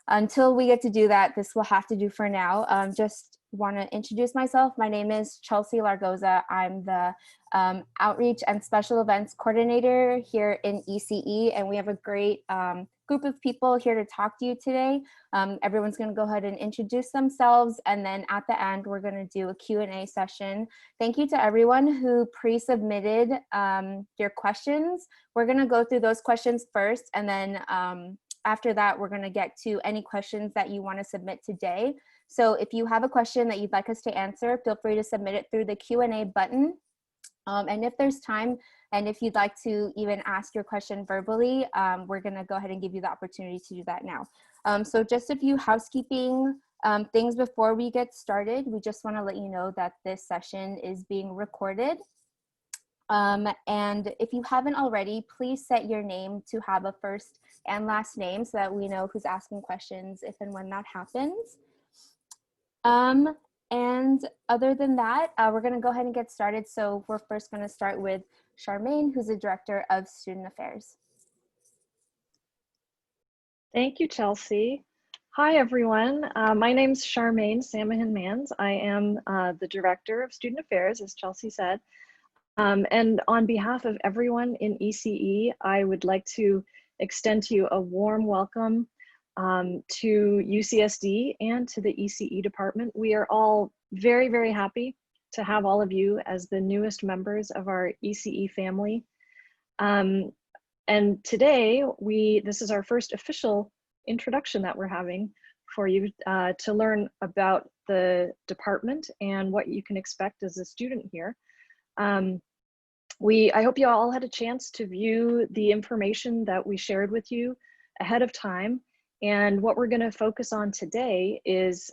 until we get to do that, this will have to do for now. Just want to introduce myself. My name is Chelsea Largoza. I'm the Outreach and Special Events Coordinator here in ECE, and we have a great group of people here to talk to you today. Everyone's going to go ahead and introduce themselves, and then at the end, we're going to do a Q&A session. Thank you to everyone who pre-submitted your questions. We're going to go through those questions first, and then after that, we're going to get to any questions that you want to submit today. So if you have a question that you'd like us to answer, feel free to submit it through the Q&A button. And if there's time, and if you'd like to even ask your question verbally, we're going to go ahead and give you the opportunity to do that now. So just a few housekeeping things before we get started. We just want to let you know that this session is being recorded. And if you haven't already, please set your name to have a first and last name so that we know who's asking questions if and when that happens. And other than that, we're going to go ahead and get started. So we're first going to start with Charmaine, who's the Director of Student Affairs. Thank you, Chelsea. Hi, everyone. My name's Charmaine Samahan-Mans. I am the Director of Student Affairs, as Chelsea said. And on behalf of everyone in ECE, I would like to extend to you a warm welcome to UCSD and to the ECE department. We are all very, very happy to have all of you as the newest members of our ECE family. And today, this is our first official introduction that we're having for you to learn about the department and what you can expect as a student here. I hope you all had a chance to view the information that we shared with you ahead of time. And what we're going to focus on today is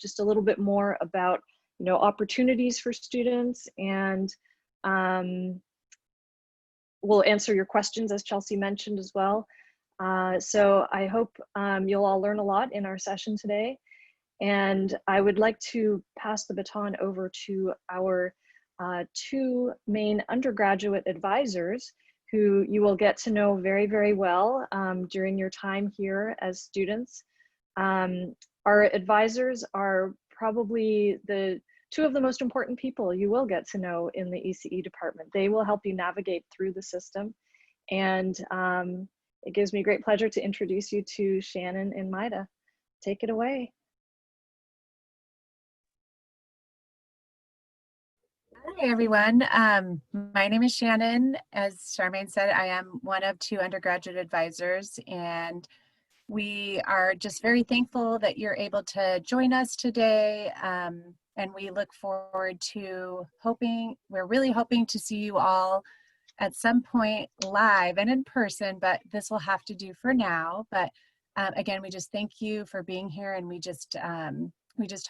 just a little bit more about, opportunities for students, and we'll answer your questions, as Chelsea mentioned as well. So I hope you'll all learn a lot in our session today. And I would like to pass the baton over to our two main undergraduate advisors, who you will get to know very, very well during your time here as students. Our advisors are probably the two of the most important people you will get to know in the ECE department. They will help you navigate through the system. And it gives me great pleasure to introduce you to Shannon and Maida. Take it away. Hi, everyone. My name is Shannon. As Charmaine said, I am one of two undergraduate advisors, and we are just very thankful that you're able to join us today. And we look forward to we're really hoping to see you all at some point live and in person, but this will have to do for now. But again, we just thank you for being here, and we just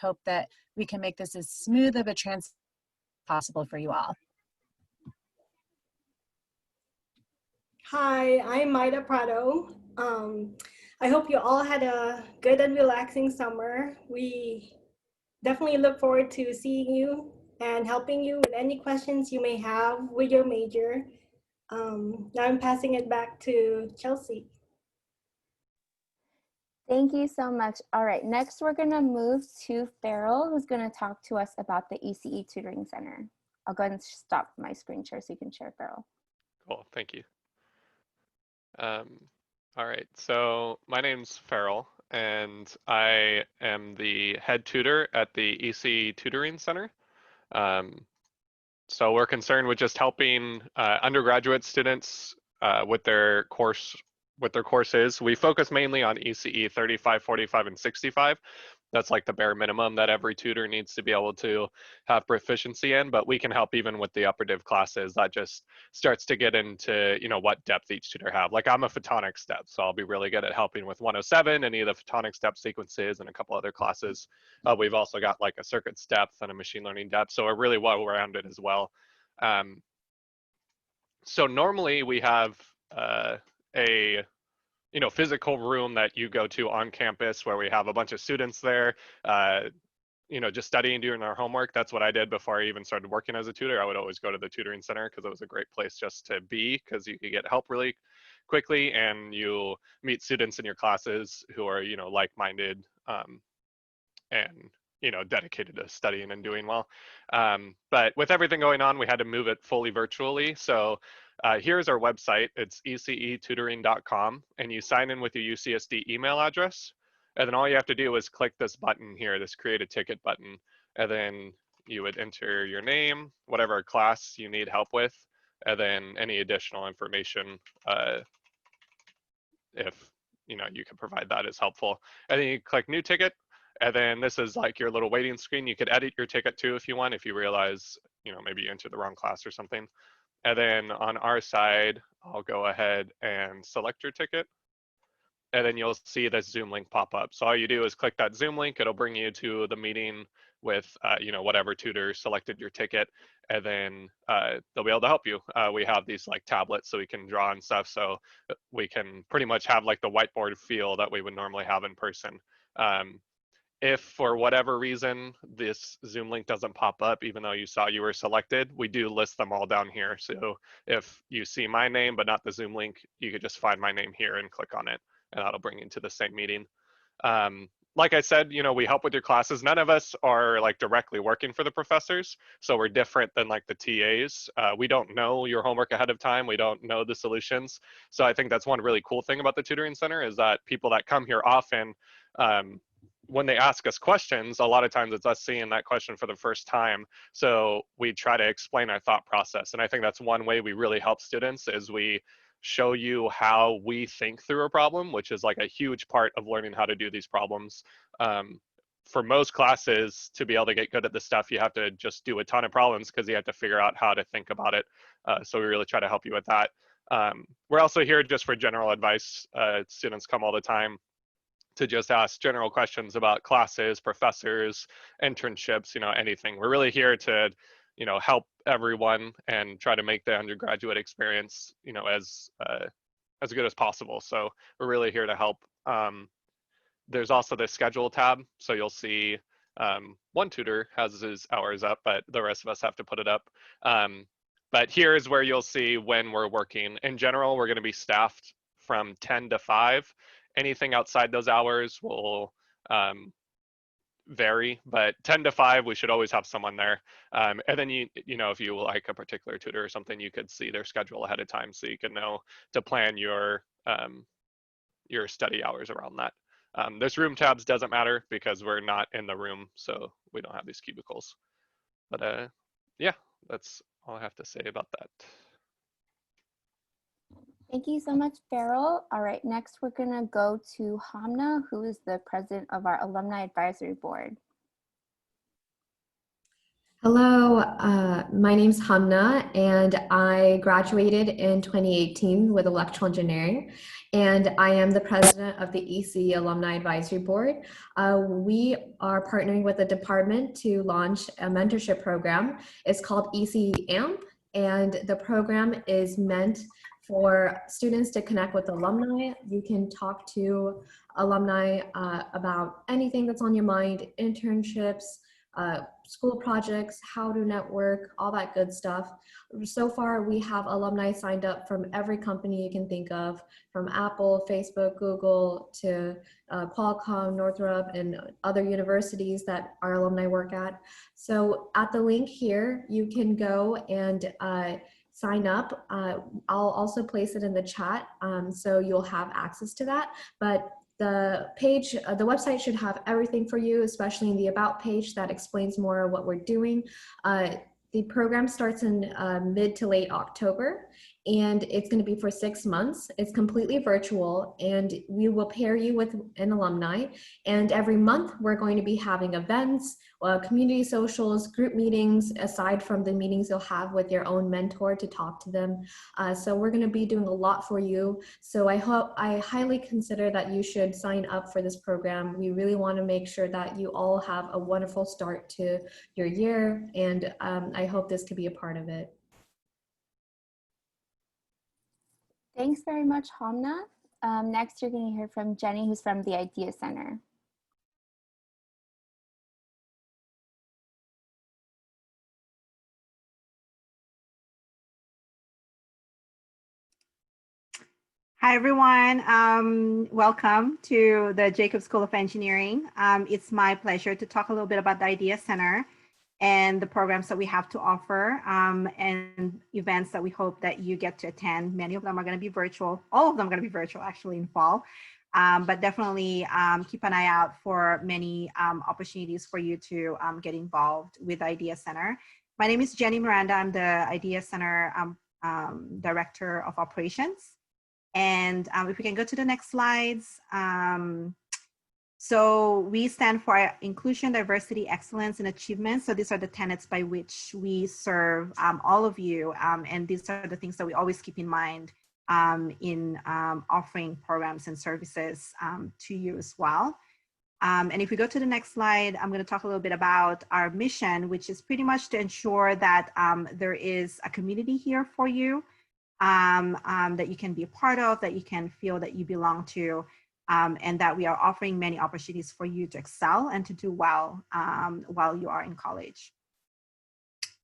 hope that we can make this as smooth of a transition possible for you all. Hi, I'm Maida Prado. I hope you all had a good and relaxing summer. We definitely look forward to seeing you and helping you with any questions you may have with your major. Now I'm passing it back to Chelsea. Thank you so much. All right, next we're going to move to Farrell, who's going to talk to us about the ECE Tutoring Center. I'll go ahead and stop my screen share so you can share, Farrell. Cool, thank you. All right, so my name's Farrell, and I am the head tutor at the Ece Tutoring Center. So we're concerned with just helping undergraduate students with their courses. We focus mainly on ECE 35, 45, and 65. That's like the bare minimum that every tutor needs to be able to have proficiency in, but we can help even with the upper div classes. That just starts to get into, what depth each tutor have. Like I'm a photonics depth, so I'll be really good at helping with 107, any of the photonics depth sequences, and a couple other classes. We've also got like a circuits depth and a machine learning depth, so we're really well-rounded as well. So normally we have a physical room that you go to on campus where we have a bunch of students there, just studying, doing our homework. That's what I did before I even started working as a tutor. I would always go to the tutoring center because it was a great place just to be, because you could get help really quickly, and you meet students in your classes who are, like-minded, and dedicated to studying and doing well. But with everything going on, we had to move it fully virtually. So here's our website. It's ecetutoring.com, and you sign in with your UCSD email address. And then all you have to do is click this button here, this create a ticket button. And then you would enter your name, whatever class you need help with, and then any additional information, if you can provide that, is helpful. And then you click new ticket. And then this is like your little waiting screen. You could edit your ticket too if you want, if you realize, maybe you entered the wrong class or something. And then on our side, I'll go ahead and select your ticket. And then you'll see this Zoom link pop up. So all you do is click that Zoom link. It'll bring you to the meeting with, whatever tutor selected your ticket. And then they'll be able to help you. We have these like tablets so we can draw and stuff. So we can pretty much have like the whiteboard feel that we would normally have in person. If for whatever reason this Zoom link doesn't pop up, even though you saw you were selected, we do list them all down here. So if you see my name but not the Zoom link, you could just find my name here and click on it, and that'll bring you to the same meeting. Like I said, we help with your classes. None of us are like directly working for the professors, so we're different than like the TAs. We don't know your homework ahead of time. We don't know the solutions. So I think that's one really cool thing about the tutoring center, is that people that come here often, when they ask us questions, a lot of times it's us seeing that question for the first time. So we try to explain our thought process. And I think that's one way we really help students, is we show you how we think through a problem, which is like a huge part of learning how to do these problems. For most classes, to be able to get good at this stuff, you have to just do a ton of problems because you have to figure out how to think about it. So we really try to help you with that. We're also here just for general advice. Students come all the time to just ask general questions about classes, professors, internships, anything. We're really here to, help everyone and try to make the undergraduate experience, as good as possible. So we're really here to help. There's also the schedule tab. So you'll see one tutor has his hours up, but the rest of us have to put it up. But here's where you'll see when we're working. In general, we're going to be staffed from 10 to 5. Anything outside those hours will vary, but 10 to 5, we should always have someone there. And then if you like a particular tutor or something, you could see their schedule ahead of time, so you can know to plan your study hours around that. This room tabs doesn't matter because we're not in the room, so we don't have these cubicles. But yeah, that's all I have to say about that. Thank you so much, Beryl. All right, next we're gonna go to Hamna, who is the president of our Alumni Advisory Board. Hello, my name's Hamna, and I graduated in 2018 with electrical engineering, and I am the president of the ECE Alumni Advisory Board. We are partnering with the department to launch a mentorship program. It's called ECE AMP, and the program is meant for students to connect with alumni. You can talk to alumni about anything that's on your mind, internships, school projects, how to network, all that good stuff. So far, we have alumni signed up from every company you can think of, from Apple, Facebook, Google, to Qualcomm, Northrop, and other universities that our alumni work at. So at the link here, you can go and sign up. I'll also place it in the chat, so you'll have access to that. But the page, the website should have everything for you, especially in the About page that explains more what we're doing. The program starts in mid to late October, and it's going to be for 6 months. It's completely virtual, and we will pair you with an alumni. And every month, we're going to be having events, community socials, group meetings, aside from the meetings you'll have with your own mentor to talk to them. So we're going to be doing a lot for you. So I highly consider that you should sign up for this program. We really want to make sure that you all have a wonderful start to your year, and I hope this could be a part of it. Thanks very much, Hamna. Next, you're going to hear from Jenny, who's from the Idea Center. Hi, everyone. Welcome to the Jacobs School of Engineering. It's my pleasure to talk a little bit about the Idea Center and the programs that we have to offer and events that we hope that you get to attend. Many of them are going to be virtual. All of them are going to be virtual actually in fall, but definitely keep an eye out for many opportunities for you to get involved with the Idea Center. My name is Jenny Miranda. I'm the Idea Center Director of Operations. And if we can go to the next slides. So we stand for inclusion, diversity, excellence, and achievement. So these are the tenets by which we serve all of you. And these are the things that we always keep in mind in offering programs and services to you as well. And if we go to the next slide, I'm going to talk a little bit about our mission, which is pretty much to ensure that there is a community here for you. That you can be a part of, that you can feel that you belong to, and that we are offering many opportunities for you to excel and to do well while you are in college.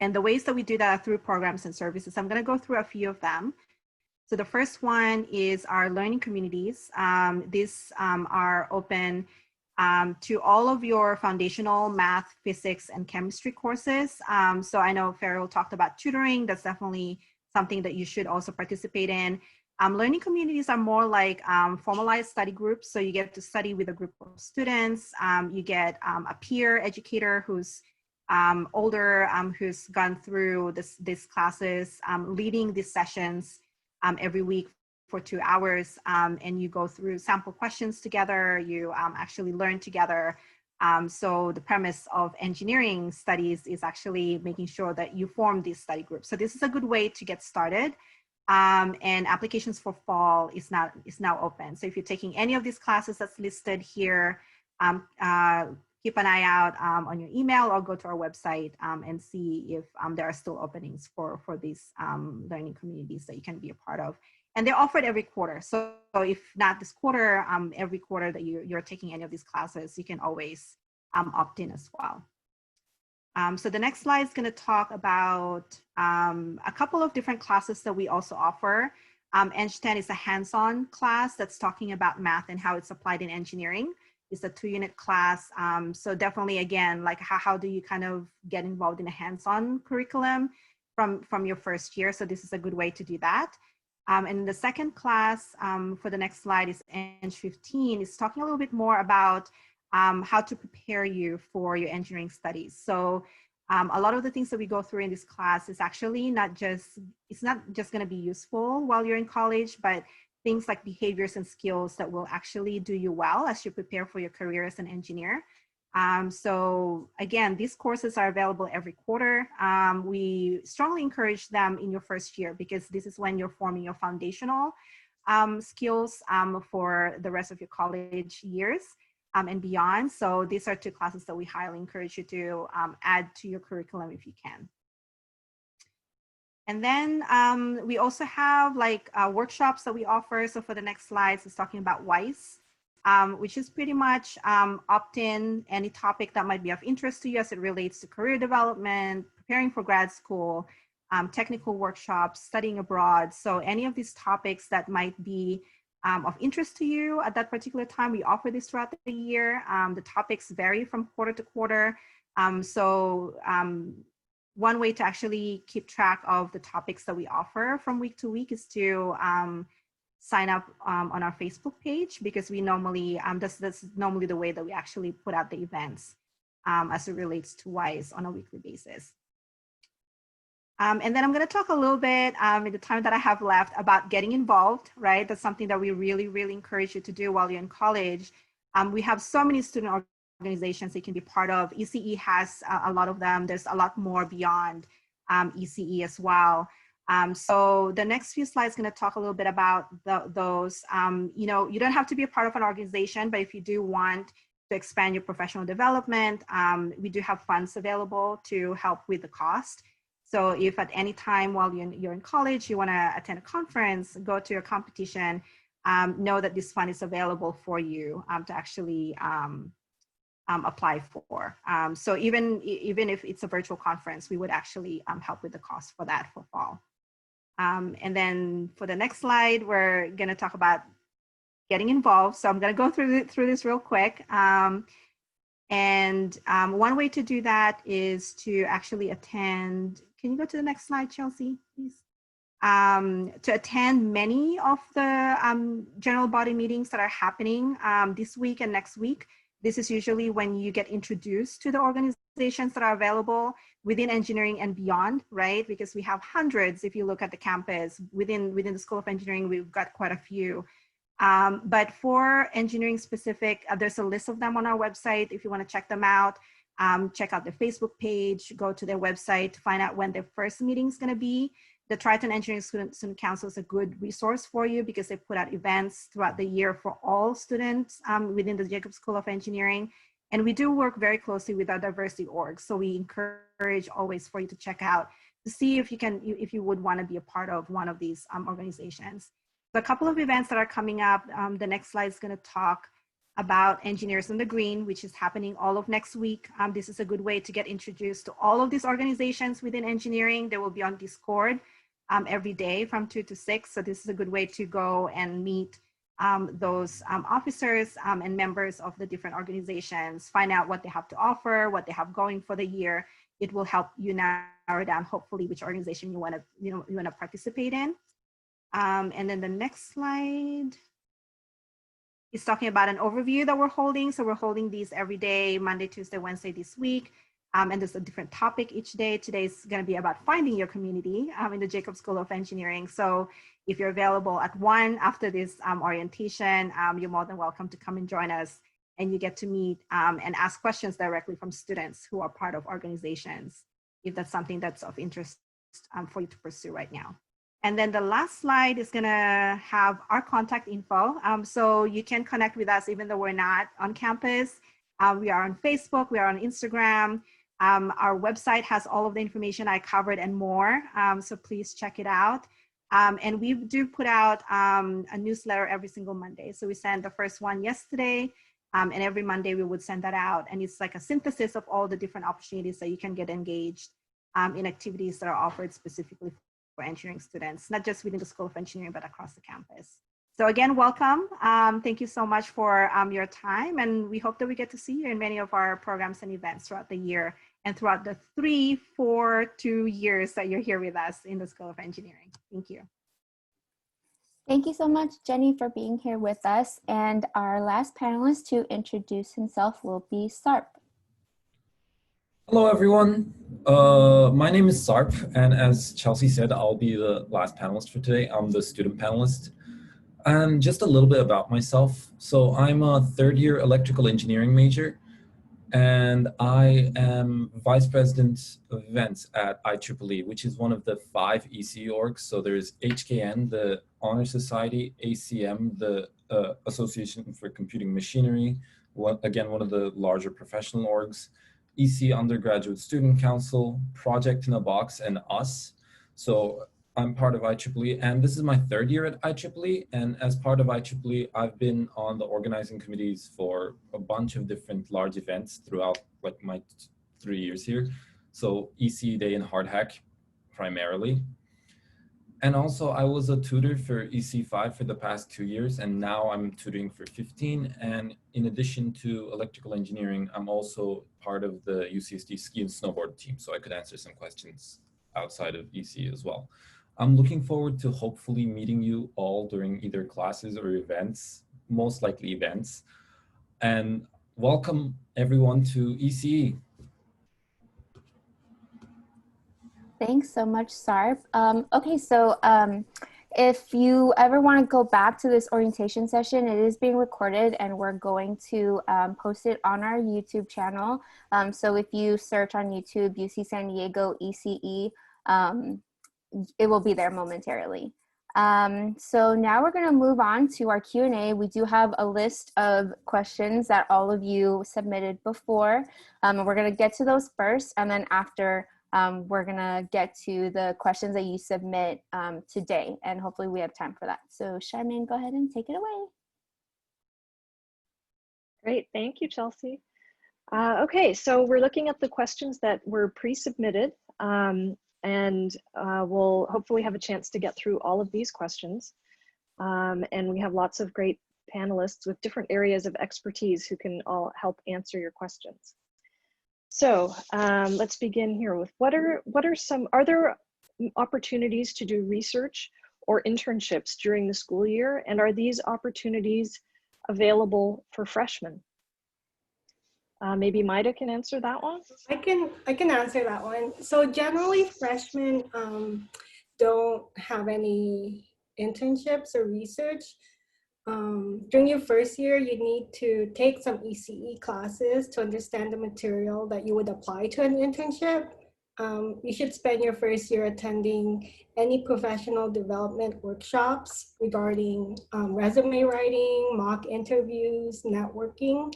And the ways that we do that are through programs and services. I'm going to go through a few of them. So the first one is our learning communities. These are open to all of your foundational math, physics, and chemistry courses. So I know Farrell talked about tutoring. That's definitely something that you should also participate in. Learning communities are more like formalized study groups. So you get to study with a group of students. You get a peer educator who's older, who's gone through these classes, leading these sessions every week for 2 hours. And you go through sample questions together. You actually learn together. So the premise of engineering studies is actually making sure that you form these study groups. So this is a good way to get started. And applications for fall is now open. So if you're taking any of these classes that's listed here, keep an eye out on your email or go to our website and see if there are still openings for these learning communities that you can be a part of. And they're offered every quarter. So if not this quarter, every quarter that you're taking any of these classes, you can always opt in as well. So the next slide is going to talk about a couple of different classes that we also offer. Eng 10 is a hands-on class that's talking about math and how it's applied in engineering. It's a 2-unit class. So definitely, again, like how do you kind of get involved in a hands-on curriculum from your first year? So this is a good way to do that. And the second class for the next slide is Eng 15. It's talking a little bit more about how to prepare you for your engineering studies. So a lot of the things that we go through in this class is actually it's not just going to be useful while you're in college, but things like behaviors and skills that will actually do you well as you prepare for your career as an engineer. So again, these courses are available every quarter. We strongly encourage them in your first year because this is when you're forming your foundational skills for the rest of your college years and beyond. So these are 2 classes that we highly encourage you to add to your curriculum if you can. And then we also have like workshops that we offer. So for the next slides, it's talking about WISE. Which is pretty much opt in any topic that might be of interest to you as it relates to career development, preparing for grad school, technical workshops, studying abroad. So any of these topics that might be of interest to you at that particular time, we offer this throughout the year. The topics vary from quarter to quarter. One way to actually keep track of the topics that we offer from week to week is to sign up on our Facebook page, because we normally, that's normally the way that we actually put out the events as it relates to WISE on a weekly basis. And then I'm going to talk a little bit in the time that I have left about getting involved, right? That's something that we really, really encourage you to do while you're in college. We have so many student organizations that you can be part of. ECE has a lot of them. There's a lot more beyond ECE as well. So the next few slides going to talk a little bit about those. You know, you don't have to be a part of an organization, but if you do want to expand your professional development, we do have funds available to help with the cost. So if at any time while you're in college, you want to attend a conference, go to a competition, know that this fund is available for you to actually apply for. So even if it's a virtual conference, we would actually help with the cost for that for fall. And then for the next slide, we're going to talk about getting involved. So I'm going to go through this real quick. One way to do that is to actually attend. Can you go to the next slide, Chelsea, please? To attend many of the general body meetings that are happening this week and next week. This is usually when you get introduced to the organizations that are available within engineering and beyond, right? Because we have hundreds, if you look at the campus, within the School of Engineering, we've got quite a few. But for engineering specific, there's a list of them on our website. If you want to check them out, check out their Facebook page, go to their website to find out when their first meeting is going to be. The Triton Engineering Student Council is a good resource for you because they put out events throughout the year for all students within the Jacobs School of Engineering. And we do work very closely with our diversity orgs. So we encourage always for you to check out to see if you would want to be a part of one of these organizations. So a couple of events that are coming up. The next slide is going to talk about Engineers on the Green, which is happening all of next week. This is a good way to get introduced to all of these organizations within engineering. They will be on Discord every day from 2 to 6. So this is a good way to go and meet those officers and members of the different organizations, find out what they have to offer, what they have going for the year. It will help you narrow down, hopefully, which organization you want to participate in. And then the next slide is talking about an overview that we're holding. So we're holding these every day, Monday, Tuesday, Wednesday this week. And there's a different topic each day. Today's going to be about finding your community in the Jacobs School of Engineering. So if you're available at 1 after this orientation, you're more than welcome to come and join us. And you get to meet and ask questions directly from students who are part of organizations, if that's something that's of interest for you to pursue right now. And then the last slide is going to have our contact info. So you can connect with us even though we're not on campus. We are on Facebook, we are on Instagram. Our website has all of the information I covered and more, so please check it out. And we do put out a newsletter every single Monday. So we sent the first one yesterday, and every Monday we would send that out. And it's like a synthesis of all the different opportunities that you can get engaged in activities that are offered specifically for engineering students, not just within the School of Engineering, but across the campus. So again, welcome. Thank you so much for your time. And we hope that we get to see you in many of our programs and events throughout the year and throughout the 3, 4, 2 years that you're here with us in the School of Engineering. Thank you. Thank you so much, Jenny, for being here with us. And our last panelist to introduce himself will be Sarp. Hello, everyone. My name is Sarp, and as Chelsea said, I'll be the last panelist for today. I'm the student panelist. And just a little bit about myself. So I'm a third-year electrical engineering major, and I am vice president of events at IEEE, which is one of the 5 ECE orgs. So there's HKN, the Honor Society, Ecem, the Association for Computing Machinery, again, one of the larger professional orgs, ECE Undergraduate Student Council, Project in a Box, and us. So I'm part of IEEE, and this is my 3rd year at IEEE. And as part of IEEE, I've been on the organizing committees for a bunch of different large events throughout like my 3 years here. So ECE Day and Hardhack primarily. And also I was a tutor for EC5 for the past 2 years, and now I'm tutoring for 15. And in addition to electrical engineering, I'm also part of the UCSD ski and snowboard team, so I could answer some questions outside of ECE as well. I'm looking forward to hopefully meeting you all during either classes or events, most likely events. And welcome everyone to ECE. Thanks so much, Sarp. Okay, so if you ever want to go back to this orientation session, it is being recorded and we're going to post it on our YouTube channel. So if you search on YouTube, UC San Diego ECE, it will be there momentarily. So now we're going to move on to our Q&A. We do have a list of questions that all of you submitted before. And we're going to get to those first, and then after we're going to get to the questions that you submit today, and hopefully we have time for that. So Charmaine, go ahead and take it away. Great, thank you, Chelsea. Okay, so we're looking at the questions that were pre-submitted. and we'll hopefully have a chance to get through all of these questions. And we have lots of great panelists with different areas of expertise who can all help answer your questions. So let's begin here with are there opportunities to do research or internships during the school year? And are these opportunities available for freshmen? Maybe Maida can answer that one. I can answer that one. So generally freshmen don't have any internships or research. During your first year, you need to take some ECE classes to understand the material that you would apply to an internship. You should spend your first year attending any professional development workshops regarding resume writing, mock interviews, networking.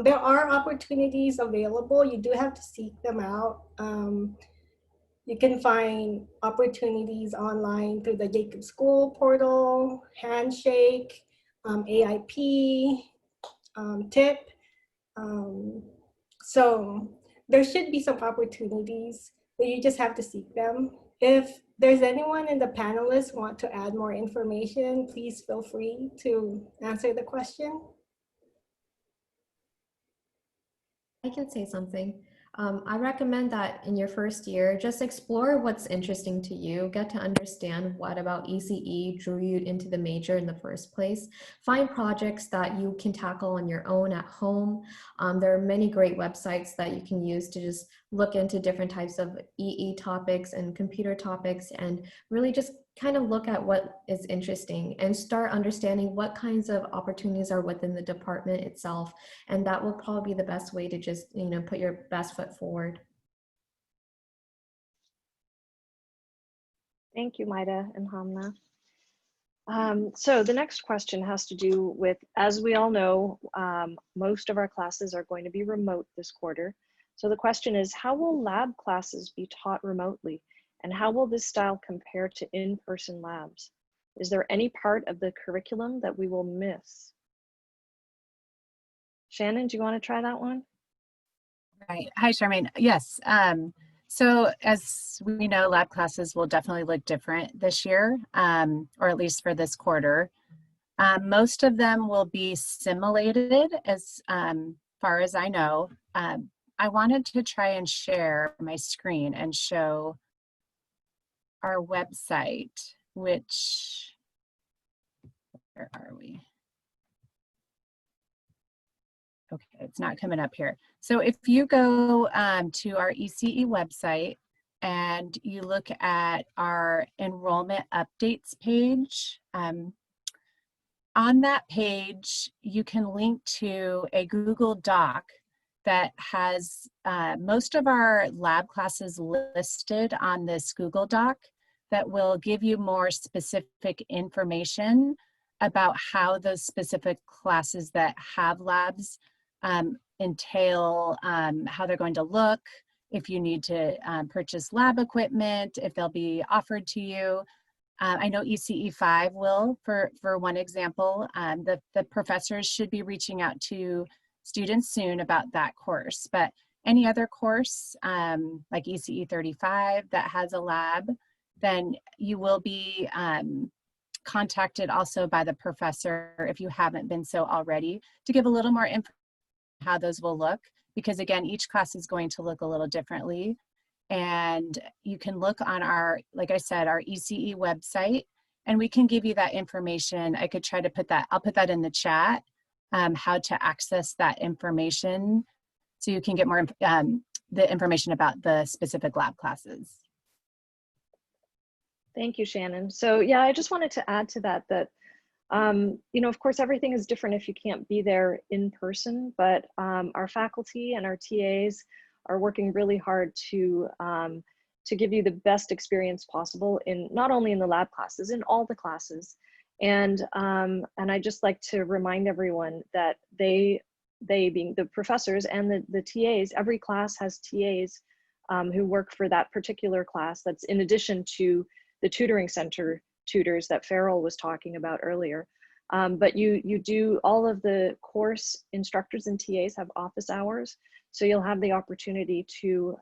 There are opportunities available. You do have to seek them out. You can find opportunities online through the Jacob School portal, Handshake, AIP, TIP. So there should be some opportunities, but you just have to seek them. If there's anyone in the panelists want to add more information, please feel free to answer the question. I can say something. I recommend that in your first year, just explore what's interesting to you, get to understand what about ECE drew you into the major in the first place. Find projects that you can tackle on your own at home. There are many great websites that you can use to just look into different types of EE topics and computer topics, and really just kind of look at what is interesting and start understanding what kinds of opportunities are within the department itself. And that will probably be the best way to just, put your best foot forward. Thank you, Maida and Hamna. So the next question has to do with, as we all know, most of our classes are going to be remote this quarter. So the question is, how will lab classes be taught remotely? And how will this style compare to in-person labs? Is there any part of the curriculum that we will miss? Shannon, do you want to try that one? Right. Hi, Charmaine. Yes. So as we know, lab classes will definitely look different this year, or at least for this quarter. Most of them will be simulated as far as I know. I wanted to try and share my screen and show our website, which, where are we? Okay, it's not coming up here. So if you go to our ECE website and you look at our Enrollment Updates page, on that page, you can link to a Google Doc that has most of our lab classes listed on this Google Doc that will give you more specific information about how those specific classes that have labs entail, how they're going to look, if you need to purchase lab equipment, if they'll be offered to you. I know ECE 5 will, for one example. The professors should be reaching out to students soon about that course, but any other course like ECE 35 that has a lab, then you will be contacted also by the professor, if you haven't been so already, to give a little more information on how those will look, because again, each class is going to look a little differently. And you can look on our, like I said, our ECE website, and we can give you that information. I could try to put that, I'll put that in the chat, how to access that information so you can get more the information about the specific lab classes. Thank you, Shannon. So yeah, I just wanted to add to that, of course, everything is different if you can't be there in person, but our faculty and our TAs are working really hard to give you the best experience possible in not only in the lab classes, in all the classes. And I just like to remind everyone that they being the professors and the TAs, every class has TAs who work for that particular class. That's in addition to the tutoring center tutors that Farrell was talking about earlier. But you do, all of the course instructors and TAs have office hours. So you'll have the opportunity to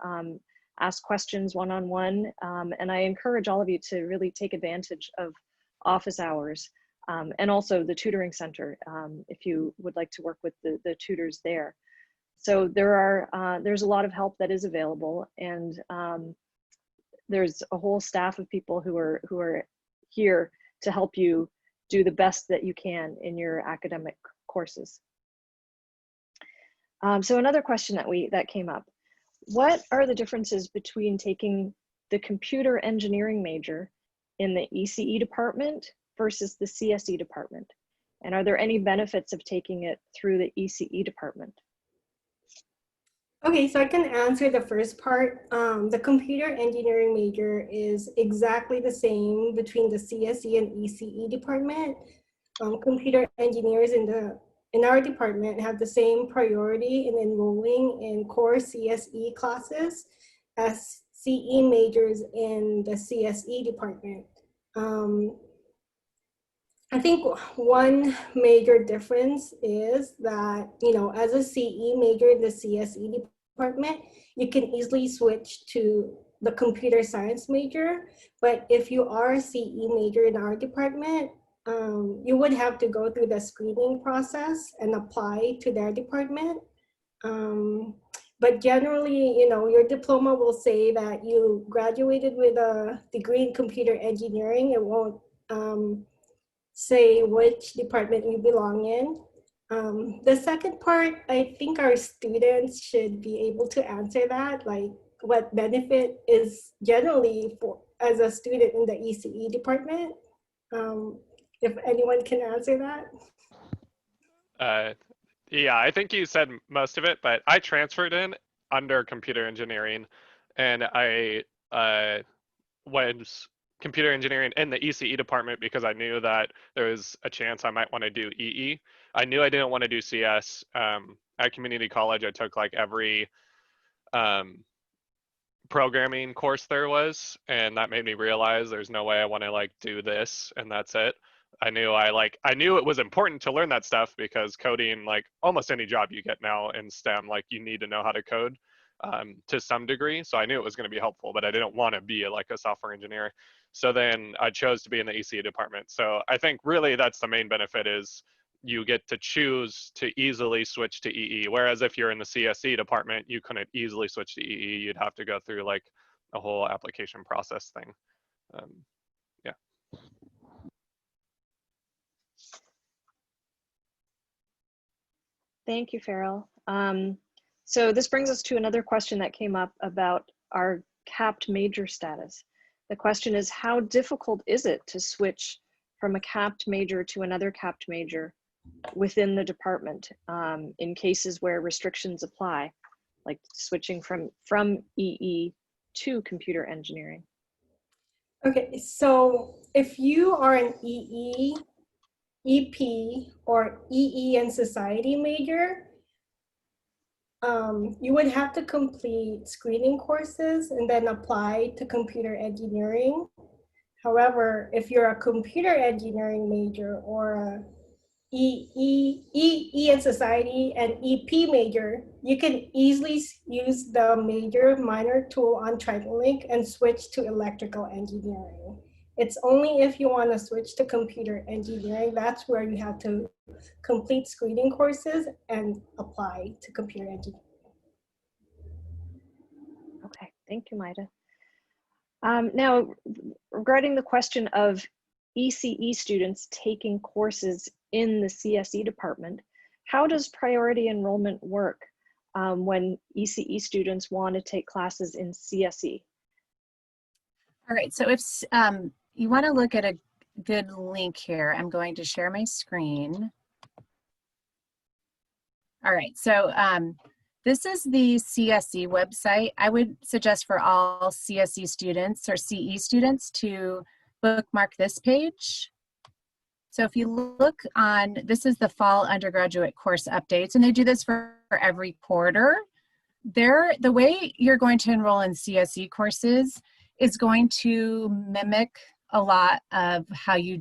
ask questions one-on-one. And I encourage all of you to really take advantage of office hours and also the tutoring center if you would like to work with the tutors there. So there's a lot of help that is available, and there's a whole staff of people who are here to help you do the best that you can in your academic courses. So another question that came up: what are the differences between taking the computer engineering major in the ECE department versus the CSE department? And are there any benefits of taking it through the ECE department? Okay, so I can answer the first part. The computer engineering major is exactly the same between the CSE and ECE department. Computer engineers in our department have the same priority in enrolling in core CSE classes as CE majors in the CSE department. I think one major difference is that, as a CE major in the CSE department, you can easily switch to the computer science major. But if you are a CE major in our department, you would have to go through the screening process and apply to their department. But generally, your diploma will say that you graduated with a degree in computer engineering. It won't say which department you belong in. The second part, I think our students should be able to answer that, like what benefit is generally for as a student in the ECE department. If anyone can answer that. Yeah, I think you said most of it, but I transferred in under computer engineering, and I was computer engineering in the ECE department because I knew that there was a chance I might want to do EE. I knew I didn't want to do CS. At community college, I took like every programming course there was, and that made me realize there's no way I want to like do this and that's it. I knew it was important to learn that stuff because coding, like almost any job you get now in STEM, like you need to know how to code to some degree. So I knew it was going to be helpful, but I didn't want to be like a software engineer. So then I chose to be in the ECE department. So I think really that's the main benefit, is you get to choose to easily switch to EE. Whereas if you're in the CSE department, you couldn't easily switch to EE. You'd have to go through like a whole application process thing. Yeah. Thank you, Farrell. So this brings us to another question that came up about our capped major status. The question is, how difficult is it to switch from a capped major to another capped major within the department in cases where restrictions apply, like switching from EE to computer engineering? Okay, so if you are an EE, EP, or EE and society major, you would have to complete screening courses and then apply to computer engineering. However, if you're a computer engineering major or a EE and society and EP major, you can easily use the major minor tool on Triton Link and switch to electrical engineering. It's only if you want to switch to computer engineering, that's where you have to complete screening courses and apply to computer engineering. Okay, thank you, Maida. Now, regarding the question of ECE students taking courses in the CSE department, how does priority enrollment work when ECE students want to take classes in CSE? All right, so if you want to look at a good link here, I'm going to share my screen. All right, so this is the CSE website. I would suggest for all CSE students or CE students to bookmark this page. So if you look on, this is the fall undergraduate course updates, and they do this for every quarter. The way you're going to enroll in CSE courses is going to mimic a lot of how you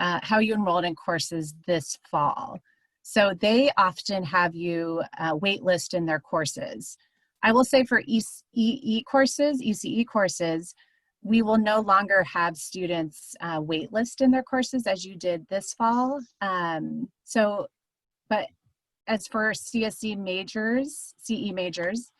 enrolled in courses this fall. So they often have you wait list in their courses. I will say for ECE courses, we will no longer have students waitlist in their courses as you did this fall. But as for CSE majors, CE majors,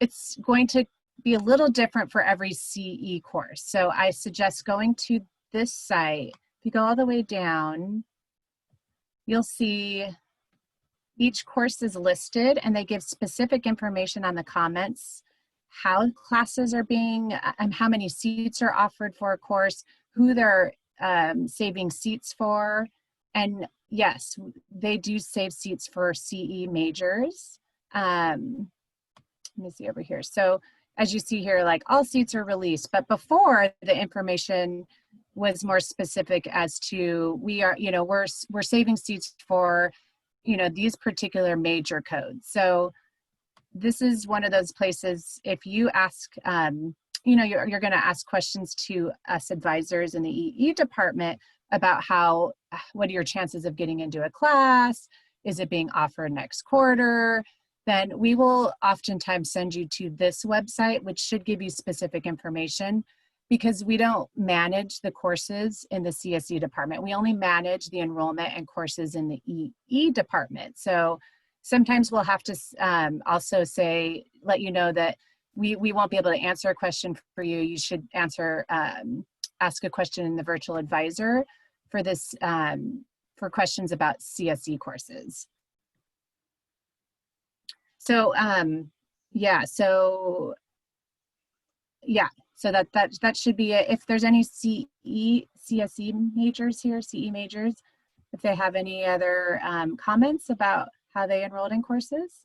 it's going to be a little different for every CE course. So I suggest going to this site. If you go all the way down, you'll see each course is listed and they give specific information on the comments, how classes are being, how many seats are offered for a course, who they're saving seats for. And yes, they do save seats for CE majors. Let me see over here. So as you see here, like all seats are released, but before the information was more specific as to we're saving seats for these particular major codes. So this is one of those places, if you ask, you're going to ask questions to us advisors in the EE department about what are your chances of getting into a class? Is it being offered next quarter? Then we will oftentimes send you to this website, which should give you specific information, because we don't manage the courses in the CSE department. We only manage the enrollment and courses in the EE department. So sometimes we'll have to also let you know that we won't be able to answer a question for you. You should ask a question in the virtual advisor for this, for questions about CSE courses. So so that should be it. If there's any CSE majors here, CE majors, if they have any other comments about how they enrolled in courses.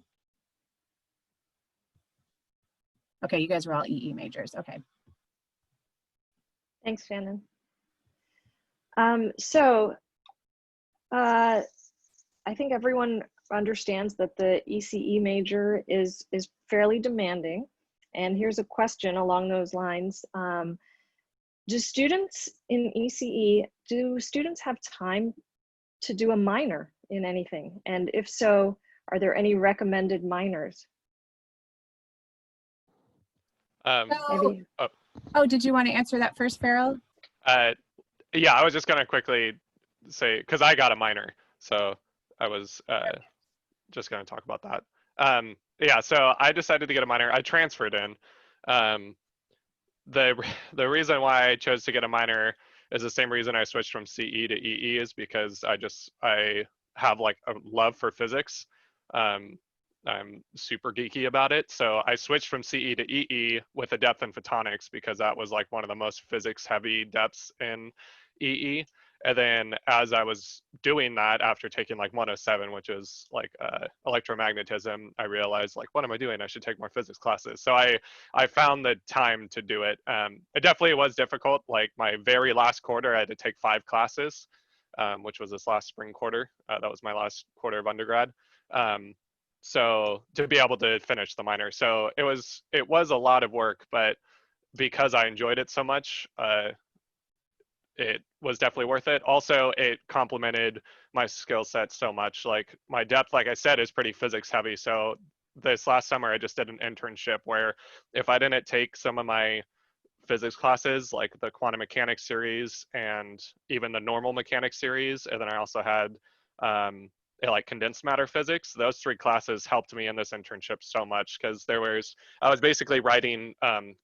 Okay, you guys were all EE majors, okay. Thanks, Shannon. I think everyone understands that the ECE major is fairly demanding. And here's a question along those lines. Do students in ECE, do students have time to do a minor in anything? And if so, are there any recommended minors? Oh, did you want to answer that first, Farrell? Yeah, I was just going to quickly say, because I got a minor, so I was just going to talk about that. Yeah, so I decided to get a minor. I transferred in. The reason why I chose to get a minor is the same reason I switched from CE to EE, is because I have like a love for physics. I'm super geeky about it. So I switched from CE to EE with a depth in photonics because that was like one of the most physics heavy depths in EE. And then as I was doing that, after taking like 107, which is like electromagnetism, I realized like, what am I doing? I should take more physics classes. So I found the time to do it. It definitely was difficult. Like my very last quarter, I had to take 5 classes, which was this last spring quarter. That was my last quarter of undergrad. So to be able to finish the minor. So it was a lot of work, but because I enjoyed it so much, it was definitely worth it. Also, it complemented my skill set so much. Like my depth, like I said, is pretty physics heavy. So this last summer, I just did an internship where if I didn't take some of my physics classes, like the quantum mechanics series and even the normal mechanics series, and then I also had like condensed matter physics, those 3 classes helped me in this internship so much, because I was basically writing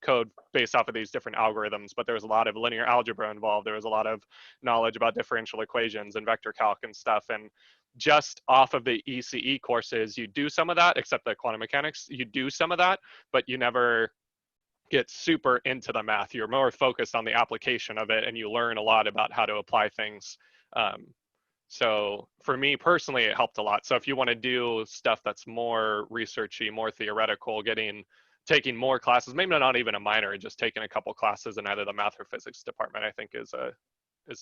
code based off of these different algorithms, but there was a lot of linear algebra involved. There was a lot of knowledge about differential equations and vector calc and stuff. And just off of the ECE courses, you do some of that, except the quantum mechanics, you do some of that, but you never get super into the math. You're more focused on the application of it, and you learn a lot about how to apply things. So for me personally, it helped a lot. So if you want to do stuff that's more researchy, more theoretical, taking more classes, maybe not even a minor, just taking a couple classes in either the math or physics department, I think is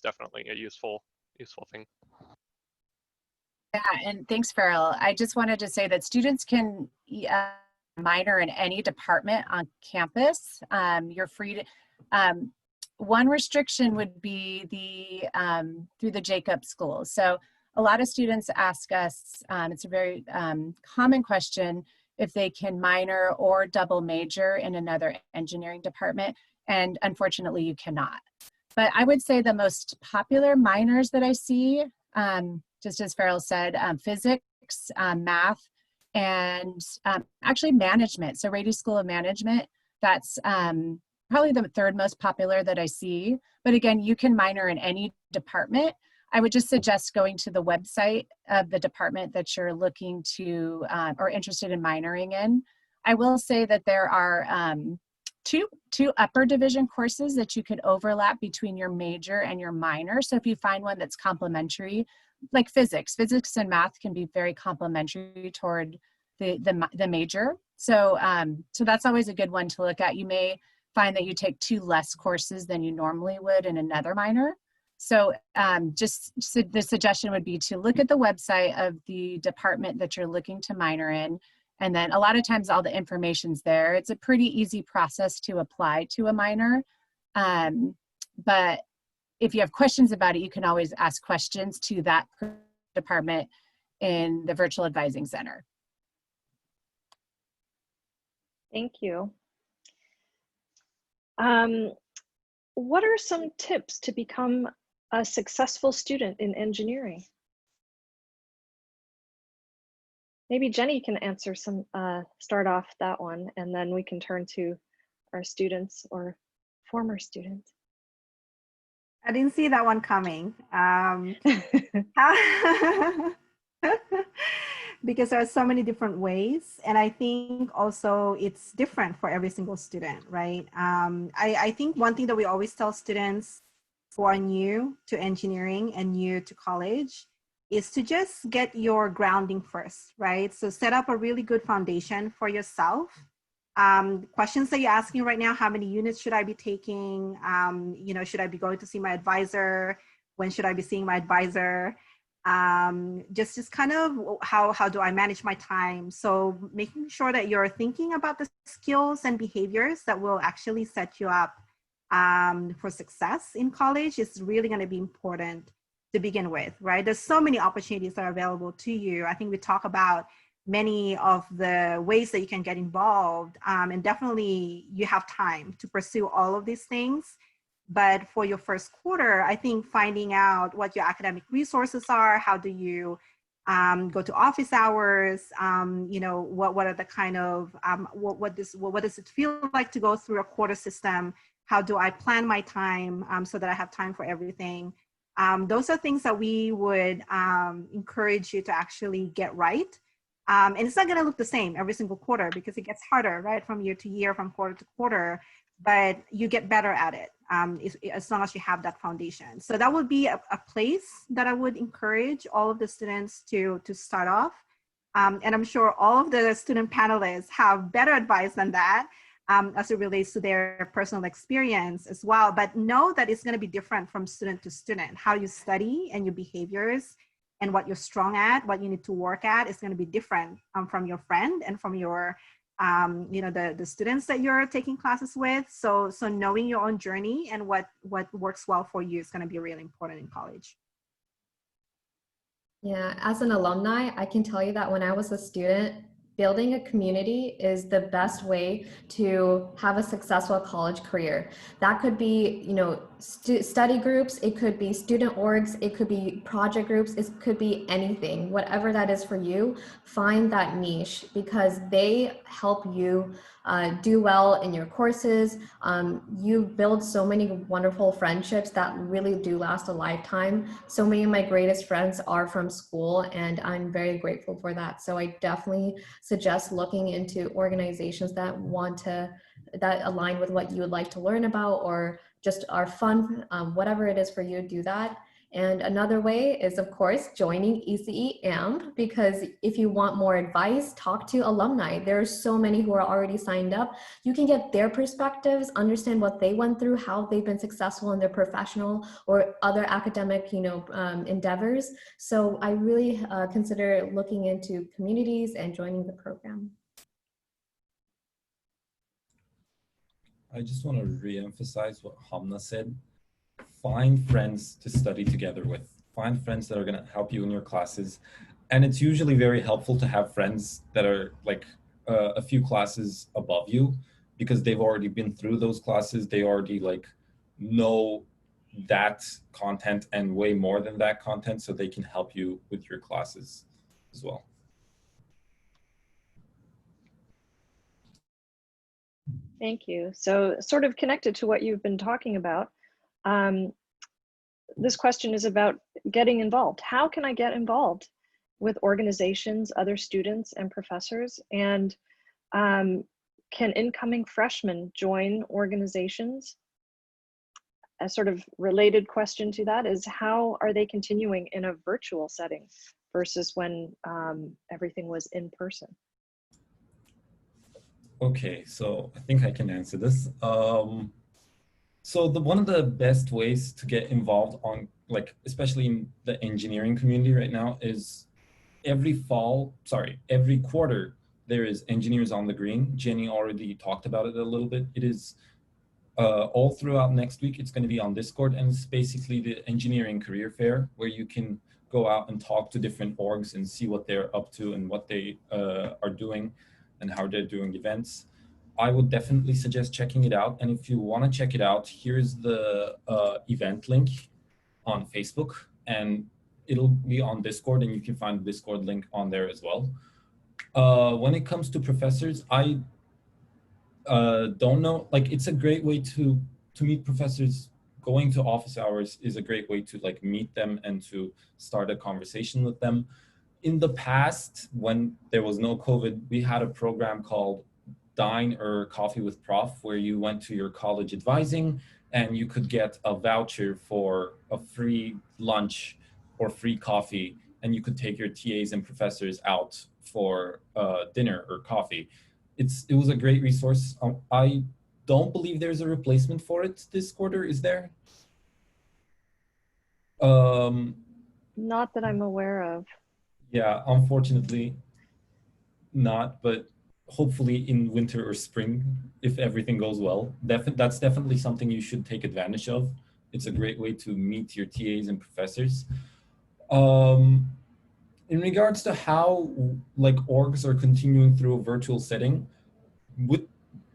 definitely a useful thing. Yeah, and thanks, Farrell. I just wanted to say that students can minor in any department on campus. You're free to. One restriction would be through the Jacob School. So a lot of students ask us, it's a very common question, if they can minor or double major in another engineering department. And unfortunately, you cannot. But I would say the most popular minors that I see, just as Farrell said, physics, math, and actually management. So Rady School of Management, that's probably the third most popular that I see. But again, you can minor in any department. I would just suggest going to the website of the department that you're looking to or interested in minoring in. I will say that there are two upper division courses that you could overlap between your major and your minor. So if you find one that's complementary, like physics and math can be very complementary toward the major. So so that's always a good one to look at. You may find that you take 2 less courses than you normally would in another minor. So the suggestion would be to look at the website of the department that you're looking to minor in. And then a lot of times all the information's there. It's a pretty easy process to apply to a minor. But if you have questions about it, you can always ask questions to that department in the Virtual Advising Center. Thank you. What are some tips to become a successful student in engineering? Maybe Jenny can answer some, start off that one, and then we can turn to our students or former students. I didn't see that one coming. Because there are so many different ways. And I think also it's different for every single student, right? I think one thing that we always tell students who are new to engineering and new to college is to just get your grounding first, right? So set up a really good foundation for yourself. Questions that you're asking right now: how many units should I be taking? You know, should I be going to see my advisor? When should I be seeing my advisor? Just kind of how do I manage my time? So making sure that you're thinking about the skills and behaviors that will actually set you up for success in college is really going to be important to begin with, right? There's so many opportunities that are available to you. I think we talk about many of the ways that you can get involved, and definitely you have time to pursue all of these things. But for your first quarter, I think finding out what your academic resources are, how do you go to office hours, you know, what are the kind of, what does it feel like to go through a quarter system? How do I plan my time so that I have time for everything? Those are things that we would encourage you to actually get right. And it's not gonna look the same every single quarter because it gets harder, right? From year to year, from quarter to quarter, but you get better at it as long as you have that foundation. So that would be a place that I would encourage all of the students to start off. And I'm sure all of the student panelists have better advice than that as it relates to their personal experience as well. But know that it's going to be different from student to student. How you study and your behaviors and what you're strong at, what you need to work at is going to be different from your friend and from your you know, the students that you're taking classes with. So knowing your own journey and what works well for you is going to be really important in college. Yeah, as an alumni, I can tell you that when I was a student, building a community is the best way to have a successful college career. That could be, you know, study groups, it could be student orgs, it could be project groups, it could be anything. Whatever that is for you, find that niche because they help you do well in your courses. You build so many wonderful friendships that really do last a lifetime. So many of my greatest friends are from school and I'm very grateful for that. So I definitely suggest looking into organizations that that align with what you would like to learn about or just are fun, whatever it is for you, do that. And another way is, of course, joining ECE AMP, because if you want more advice, talk to alumni. There are so many who are already signed up. You can get their perspectives, understand what they went through, how they've been successful in their professional or other academic, you know, endeavors. So I really consider looking into communities and joining the program. I just want to re-emphasize what Hamna said. Find friends to study together with. Find friends that are going to help you in your classes. And it's usually very helpful to have friends that are like a few classes above you because they've already been through those classes. They already like know that content and way more than that content, so they can help you with your classes as well. Thank you. So sort of connected to what you've been talking about, this question is about getting involved. How can I get involved with organizations, other students, and professors? And can incoming freshmen join organizations? A sort of related question to that is, how are they continuing in a virtual setting versus when everything was in person? Okay, so I think I can answer this. So one of the best ways to get involved on, like, especially in the engineering community right now is every quarter, there is Engineers on the Green. Jenny already talked about it a little bit. It is all throughout next week. It's going to be on Discord, and it's basically the engineering career fair where you can go out and talk to different orgs and see what they're up to and what they are doing and how they're doing events. I would definitely suggest checking it out. And if you want to check it out, here's the event link on Facebook, and it'll be on Discord, and you can find the Discord link on there as well. When it comes to professors, I don't know, like, it's a great way to meet professors. Going to office hours is a great way to like meet them and to start a conversation with them. In the past, when there was no COVID, we had a program called Dine or Coffee with Prof, where you went to your college advising and you could get a voucher for a free lunch or free coffee, and you could take your TAs and professors out for dinner or coffee. It was a great resource. I don't believe there's a replacement for it this quarter, is there? Not that I'm aware of. Yeah, unfortunately not, but hopefully in winter or spring, if everything goes well. That's definitely something you should take advantage of. It's a great way to meet your TAs and professors. In regards to how like orgs are continuing through a virtual setting, with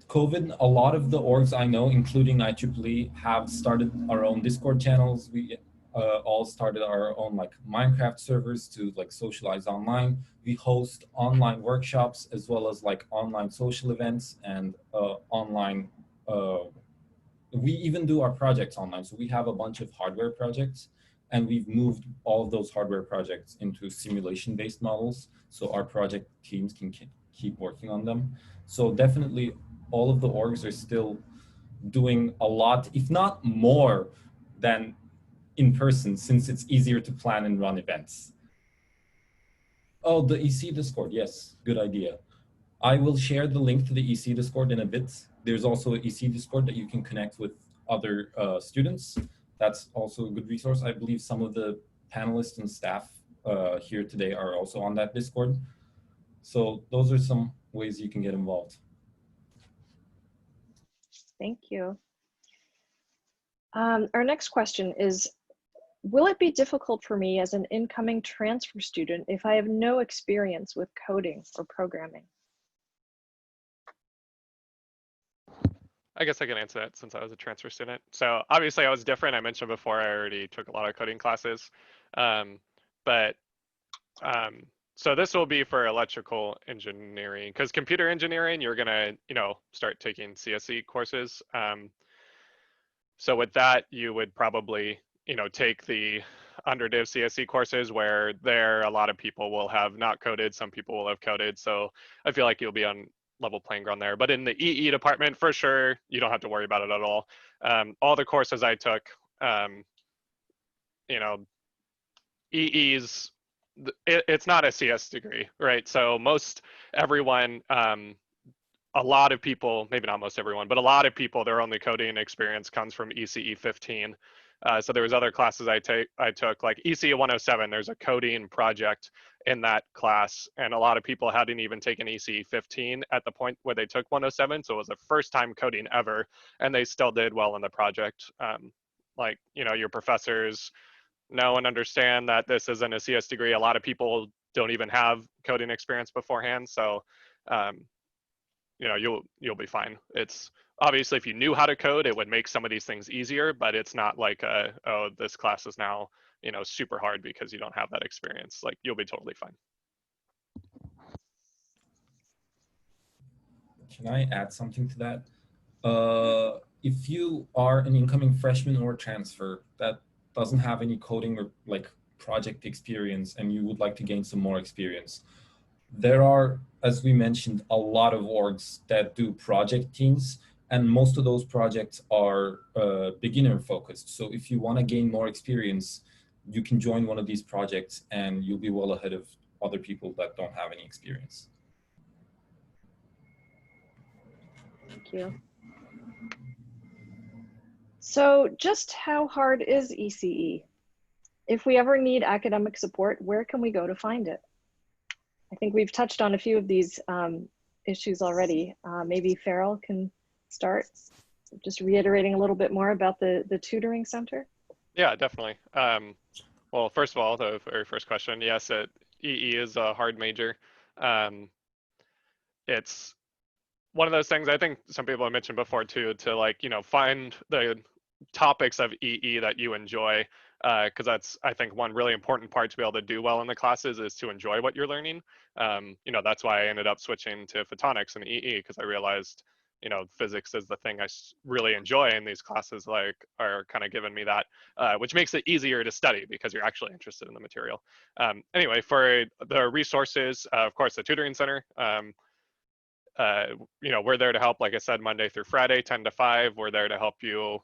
COVID, a lot of the orgs I know, including IEEE, have started our own Discord channels. We all started our own like Minecraft servers to like socialize online. We host online workshops as well as like online social events and online. We even do our projects online. So we have a bunch of hardware projects, and we've moved all of those hardware projects into simulation-based models, so our project teams can keep working on them. So definitely all of the orgs are still doing a lot, if not more than in person, since it's easier to plan and run events. Oh, the ECE Discord, yes, good idea. I will share the link to the ECE Discord in a bit. There's also an ECE Discord that you can connect with other students. That's also a good resource. I believe some of the panelists and staff here today are also on that Discord. So those are some ways you can get involved. Thank you. Our next question is, will it be difficult for me as an incoming transfer student if I have no experience with coding or programming? I guess I can answer that since I was a transfer student. So obviously I was different. I mentioned before I already took a lot of coding classes. So this will be for electrical engineering, because computer engineering, you're gonna, start taking CSE courses. So with that, you would probably, take the underdiv CSE courses where a lot of people will have not coded, some people will have coded. So I feel like you'll be on level playing ground there. But in the EE department, for sure, you don't have to worry about it at all. All the courses I took, EE's, it's not a CS degree, right? So most everyone, a lot of people, maybe not most everyone, but a lot of people, their only coding experience comes from ECE 15. So there was other classes I took, like ECE 107, there's a coding project in that class, and a lot of people hadn't even taken ECE 15 at the point where they took 107, so it was the first time coding ever, and they still did well in the project. Your professors know and understand that this isn't a CS degree. A lot of people don't even have coding experience beforehand, so you know, you'll be fine. It's obviously if you knew how to code, it would make some of these things easier, but it's not like oh, this class is now, you know, super hard because you don't have that experience. Like, you'll be totally fine. Can I add something to that? If you are an incoming freshman or transfer that doesn't have any coding or like project experience and you would like to gain some more experience, there are, as we mentioned, a lot of orgs that do project teams, and most of those projects are beginner focused. So if you want to gain more experience, you can join one of these projects and you'll be well ahead of other people that don't have any experience. Thank you. So just how hard is ECE? If we ever need academic support, where can we go to find it? I think we've touched on a few of these issues already. Maybe Farrell can start just reiterating a little bit more about the tutoring center. Yeah, definitely. Well, first of all, the very first question, yes, EE is a hard major. It's one of those things I think some people have mentioned before too, to like, you know, find the topics of EE that you enjoy, because that's, I think, one really important part to be able to do well in the classes is to enjoy what you're learning. You know, that's why I ended up switching to photonics and EE, because I realized, you know, physics is the thing I really enjoy, and these classes like are kind of giving me that, which makes it easier to study because you're actually interested in the material. Anyway, for the resources, of course, the tutoring center. You know, we're there to help, like I said, Monday through Friday, 10 to 5. We're there to help you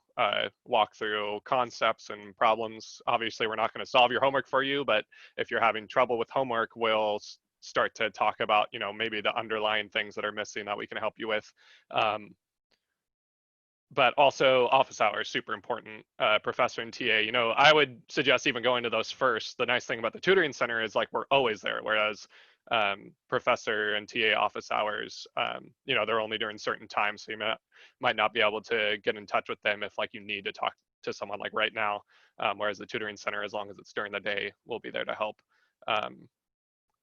walk through concepts and problems. Obviously, we're not going to solve your homework for you, but if you're having trouble with homework, we'll start to talk about, you know, maybe the underlying things that are missing that we can help you with. But also office hours, super important. Professor and TA, you know, I would suggest even going to those first. The nice thing about the tutoring center is like we're always there, whereas professor and TA office hours, you know, they're only during certain times, so you might not be able to get in touch with them if like you need to talk to someone like right now, whereas the tutoring center, as long as it's during the day, we'll be there to help.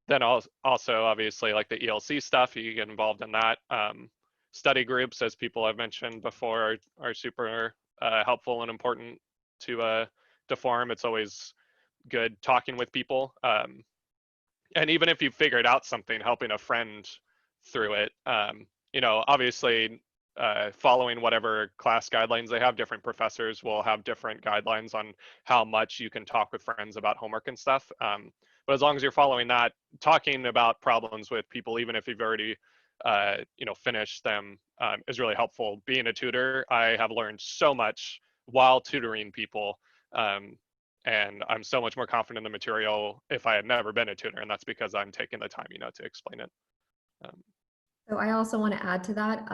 Then also obviously like the ELC stuff, you get involved in that. Study groups, as people have mentioned before, are super helpful and important to form. It's always good talking with people. And even if you figured out something, helping a friend through it, you know, obviously following whatever class guidelines they have, different professors will have different guidelines on how much you can talk with friends about homework and stuff. But as long as you're following that, talking about problems with people, even if you've already you know, finished them, is really helpful. Being a tutor, I have learned so much while tutoring people. And I'm so much more confident in the material if I had never been a tutor, and that's because I'm taking the time, you know, to explain it. So I also want to add to that.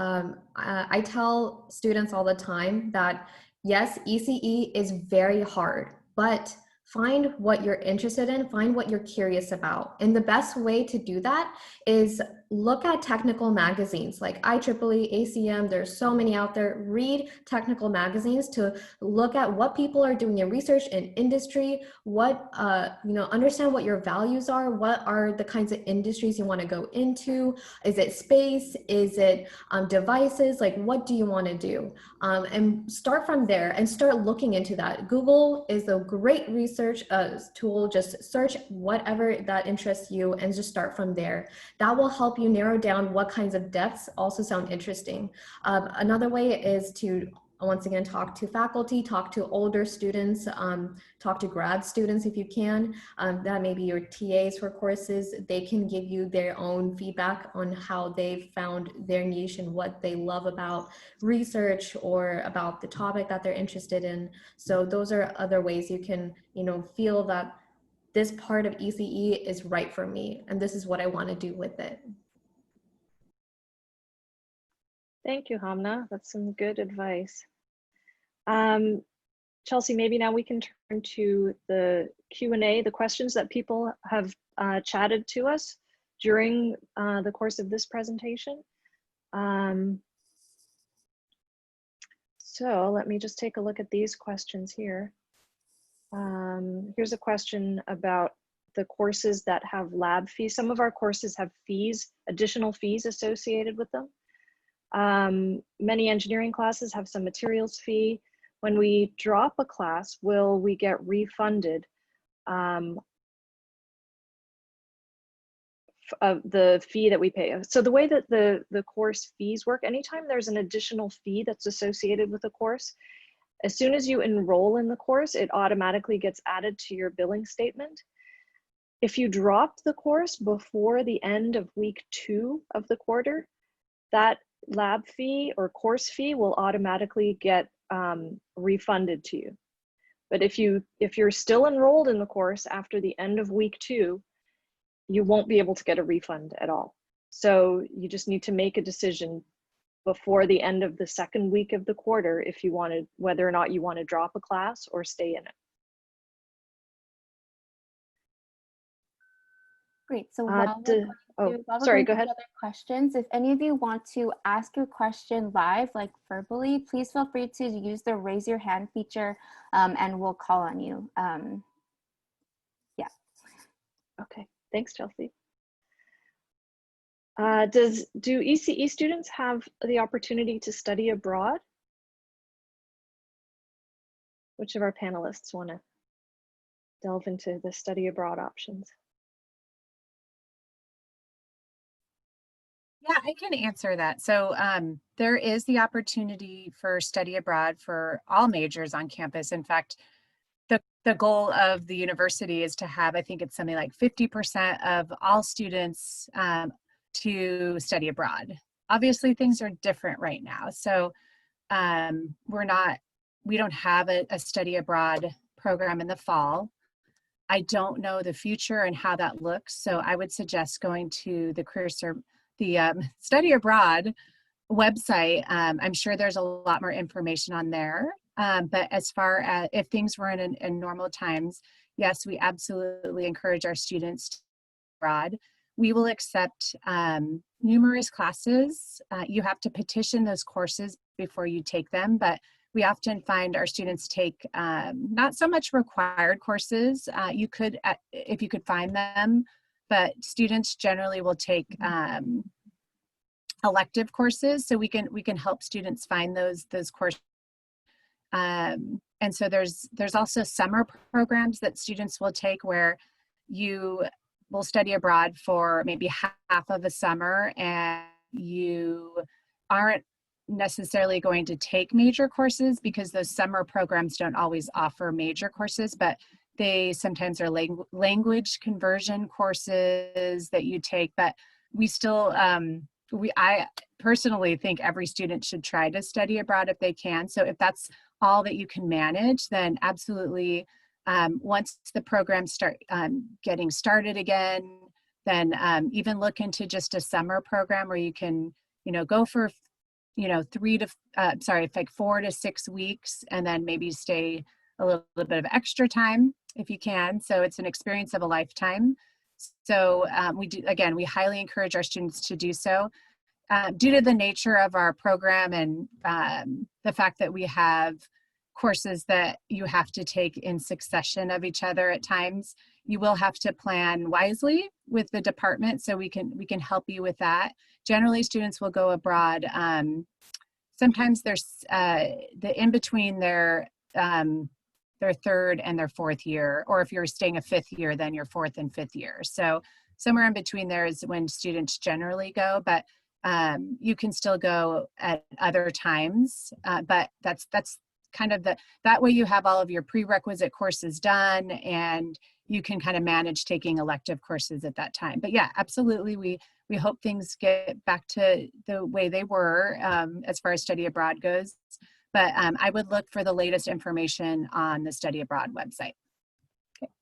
I tell students all the time that yes, ECE is very hard, but find what you're interested in, find what you're curious about. And the best way to do that is look at technical magazines like IEEE, Ecem, there's so many out there. Read technical magazines to look at what people are doing in research and industry, what, you know, understand what your values are, what are the kinds of industries you want to go into. Is it space? Is it devices? Like, what do you want to do? And start from there and start looking into that. Google is a great research tool. Just search whatever that interests you and just start from there. That will help you narrow down what kinds of depths also sound interesting. Another way is to, once again, talk to faculty, talk to older students, talk to grad students if you can. That may be your TAs for courses. They can give you their own feedback on how they found their niche and what they love about research or about the topic that they're interested in. So those are other ways you can, you know, feel that this part of ECE is right for me and this is what I want to do with it. Thank you, Hamna. That's some good advice. Chelsea, maybe now we can turn to the Q&A, the questions that people have chatted to us during the course of this presentation. So let me just take a look at these questions here. Here's a question about the courses that have lab fees. Some of our courses have fees, additional fees associated with them. Many engineering classes have some materials fee. When we drop a class, will we get refunded of the fee that we pay? So the way that the course fees work, anytime there's an additional fee that's associated with a course, as soon as you enroll in the course, it automatically gets added to your billing statement. If you drop the course before the end of week 2 of the quarter, that lab fee or course fee will automatically get refunded to you. But if you're still enrolled in the course after the end of week 2, you won't be able to get a refund at all. So you just need to make a decision before the end of the second week of the quarter if you wanted, whether or not you want to drop a class or stay in it. Great. So while we're sorry, going go ahead. through other questions, if any of you want to ask your question live, like verbally, please feel free to use the raise your hand feature and we'll call on you. Yeah. Okay, thanks, Chelsea. Do ECE students have the opportunity to study abroad? Which of our panelists want to delve into the study abroad options? Yeah, I can answer that. So there is the opportunity for study abroad for all majors on campus. In fact, the goal of the university is to have, I think it's something like 50% of all students to study abroad. Obviously, things are different right now. So we don't have a study abroad program in the fall. I don't know the future and how that looks. So I would suggest going to the study abroad website. I'm sure there's a lot more information on there. But as far as if things were in normal times, yes, we absolutely encourage our students to study abroad. We will accept numerous classes. You have to petition those courses before you take them, but we often find our students take not so much required courses. You could, if you could find them, but students generally will take elective courses, so we can help students find those courses. And so there's also summer programs that students will take where you will study abroad for maybe half of a summer, and you aren't necessarily going to take major courses because those summer programs don't always offer major courses, but they sometimes are language conversion courses that you take. But we still, I personally think every student should try to study abroad if they can. So if that's all that you can manage, then absolutely, once the programs start getting started again, then even look into just a summer program where you can, go for, 4 to 6 weeks, and then maybe stay a little bit of extra time if you can. So it's an experience of a lifetime. So we highly encourage our students to do so. Due to the nature of our program and the fact that we have courses that you have to take in succession of each other at times, you will have to plan wisely with the department, so we can help you with that. Generally, students will go abroad. Sometimes there's the in between their third and their fourth year, or if you're staying a fifth year, then your fourth and fifth year. So somewhere in between there is when students generally go, but you can still go at other times. But that's kind of that way you have all of your prerequisite courses done, and you can kind of manage taking elective courses at that time. But yeah, absolutely, we hope things get back to the way they were as far as study abroad goes. But I would look for the latest information on the study abroad website. Okay.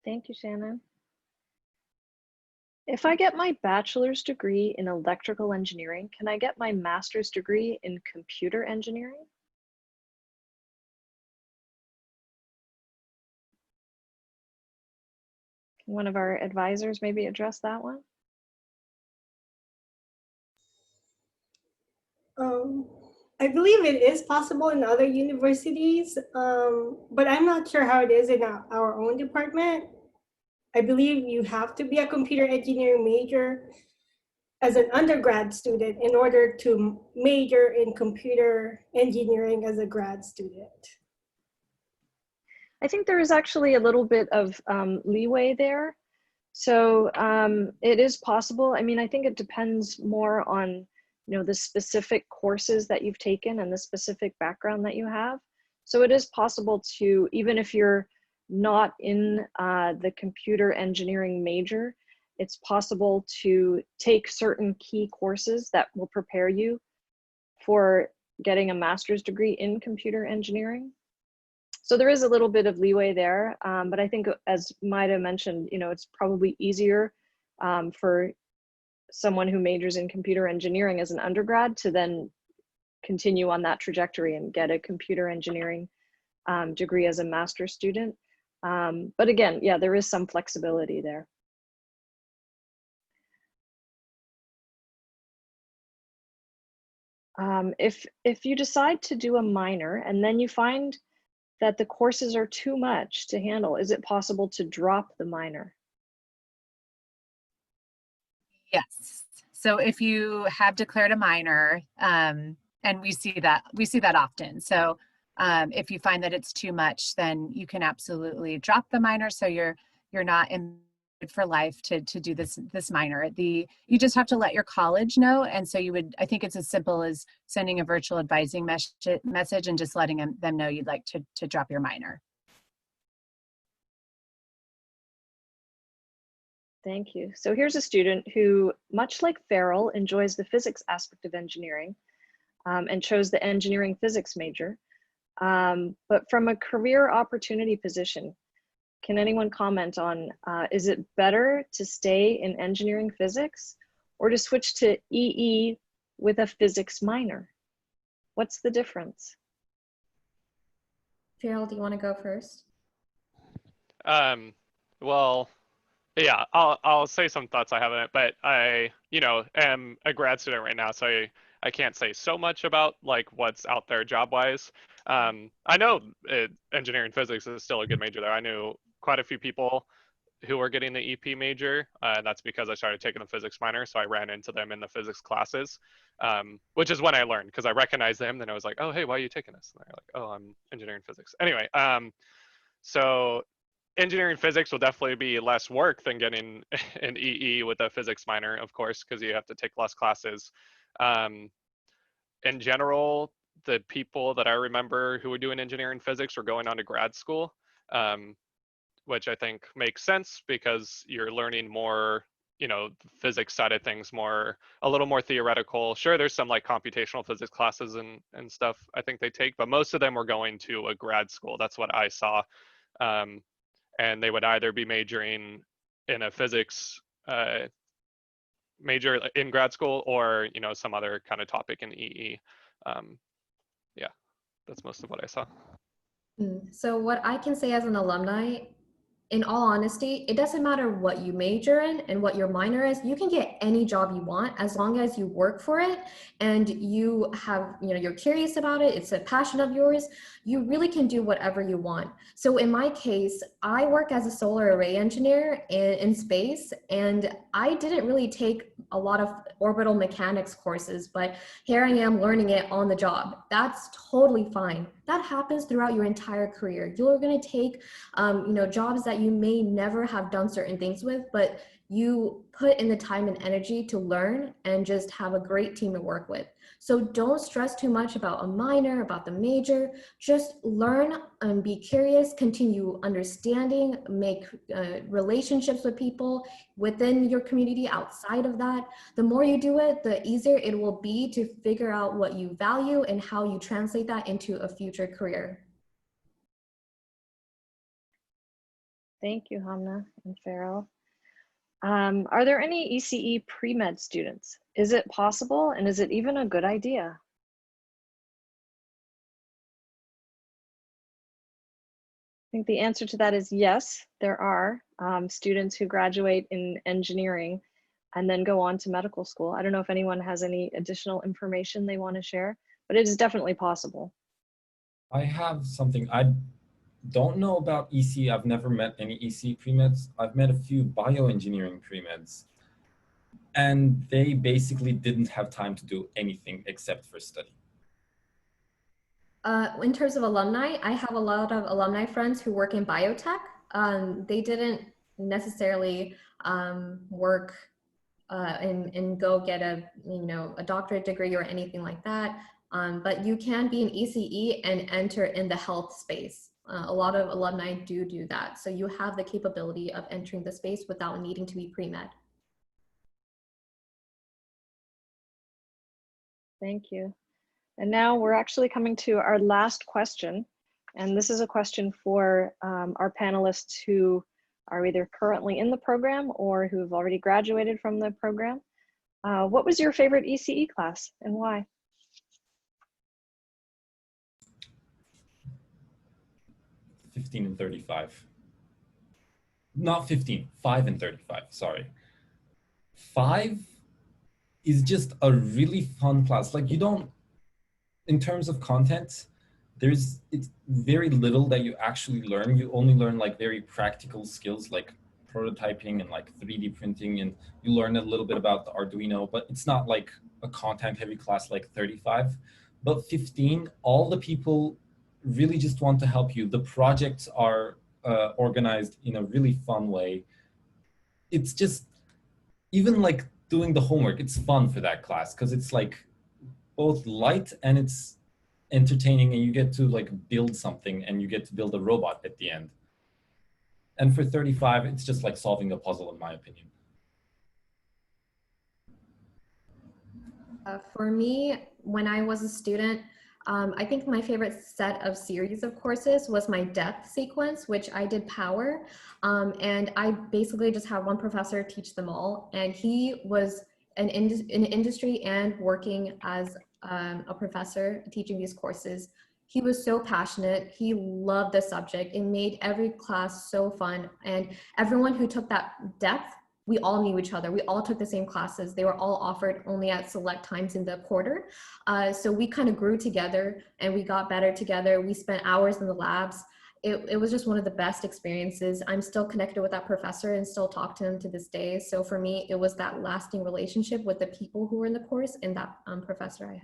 Thank you, Shannon. If I get my bachelor's degree in electrical engineering, can I get my master's degree in computer engineering? Can one of our advisors maybe address that one? I believe it is possible in other universities, but I'm not sure how it is in our own department. I believe you have to be a computer engineering major as an undergrad student in order to major in computer engineering as a grad student? I think there is actually a little bit of leeway there. So it is possible. I mean, I think it depends more on, the specific courses that you've taken and the specific background that you have. So it is possible to, even if you're not in the computer engineering major, it's possible to take certain key courses that will prepare you for getting a master's degree in computer engineering. So there is a little bit of leeway there, but I think, as Maida mentioned, it's probably easier for someone who majors in computer engineering as an undergrad to then continue on that trajectory and get a computer engineering degree as a master's student. But again, yeah, there is some flexibility there. If you decide to do a minor and then you find that the courses are too much to handle, is it possible to drop the minor? Yes. So if you have declared a minor, and we see that often. So if you find that it's too much, then you can absolutely drop the minor. So you're not in for life to do this minor. You just have to let your college know. And so I think it's as simple as sending a virtual advising message and just letting them know you'd like to drop your minor. Thank you. So here's a student who, much like Farrell, enjoys the physics aspect of engineering and chose the engineering physics major. But from a career opportunity position, can anyone comment on, is it better to stay in engineering physics or to switch to EE with a physics minor? What's the difference? Farrell, do you want to go first? Well, yeah, I'll say some thoughts I have on it, but I, am a grad student right now, so I can't say so much about like what's out there job-wise. I know engineering physics is still a good major there. I knew quite a few people who were getting the EP major, and that's because I started taking the physics minor, so I ran into them in the physics classes, which is when I learned, because I recognized them, then I was like, oh, hey, why are you taking this? And they're like, oh, I'm engineering physics. Anyway, so engineering physics will definitely be less work than getting an EE with a physics minor, of course, because you have to take less classes. In general, the people that I remember who were doing engineering physics were going on to grad school, which I think makes sense because you're learning more, physics side of things, a little more theoretical. Sure, there's some like computational physics classes and stuff I think they take, but most of them were going to a grad school. That's what I saw. And they would either be majoring in a physics major in grad school or, some other kind of topic in EE. Yeah, that's most of what I saw. So what I can say as an alumni, in all honesty, it doesn't matter what you major in and what your minor is. You can get any job you want as long as you work for it and you have, you're curious about it. It's a passion of yours. You really can do whatever you want. So in my case, I work as a solar array engineer in space, and I didn't really take a lot of orbital mechanics courses, but here I am learning it on the job. That's totally fine. That happens throughout your entire career. You're going to take, jobs that you may never have done certain things with, but you put in the time and energy to learn and just have a great team to work with. So don't stress too much about a minor, about the major. Just learn and be curious, continue understanding, make relationships with people within your community outside of that. The more you do it, the easier it will be to figure out what you value and how you translate that into a future career. Thank you, Hamna and Farrell. Are there any ECE pre-med students? Is it possible, and is it even a good idea? I think the answer to that is yes, there are students who graduate in engineering and then go on to medical school. I don't know if anyone has any additional information they want to share, but it is definitely possible. I have something. I don't know about ECE. I've never met any ECE pre-meds. I've met a few bioengineering pre-meds. and they basically didn't have time to do anything except for study. In terms of alumni, I have a lot of alumni friends who work in biotech. They didn't necessarily work and go get a doctorate degree or anything like that. But you can be an ECE and enter in the health space. A lot of alumni do that. So you have the capability of entering the space without needing to be pre-med. Thank you. And now we're actually coming to our last question. And this is a question for our panelists who are either currently in the program or who have already graduated from the program. What was your favorite ECE class and why? $15 and $35. Not 15, $5 and $35, sorry. 5 is just a really fun class. Like, you don't, in terms of content, it's very little that you actually learn. You only learn like very practical skills like prototyping and like 3D printing, and you learn a little bit about the Arduino, but it's not like a content heavy class like 35. But 15, all the people really just want to help you. The projects are organized in a really fun way. It's just, even like doing the homework, it's fun for that class because it's like both light and it's entertaining, and you get to like build something and you get to build a robot at the end. And for 35, it's just like solving a puzzle, in my opinion. For me, when I was a student, I think my favorite set of series of courses was my depth sequence, which I did power. And I basically just had one professor teach them all. And he was in industry and working as a professor teaching these courses. He was so passionate. He loved the subject. It made every class so fun. And everyone who took that depth, we all knew each other. We all took the same classes. They were all offered only at select times in the quarter. So we kind of grew together and we got better together. We spent hours in the labs. It was just one of the best experiences. I'm still connected with that professor and still talk to him to this day. So for me, it was that lasting relationship with the people who were in the course and that professor I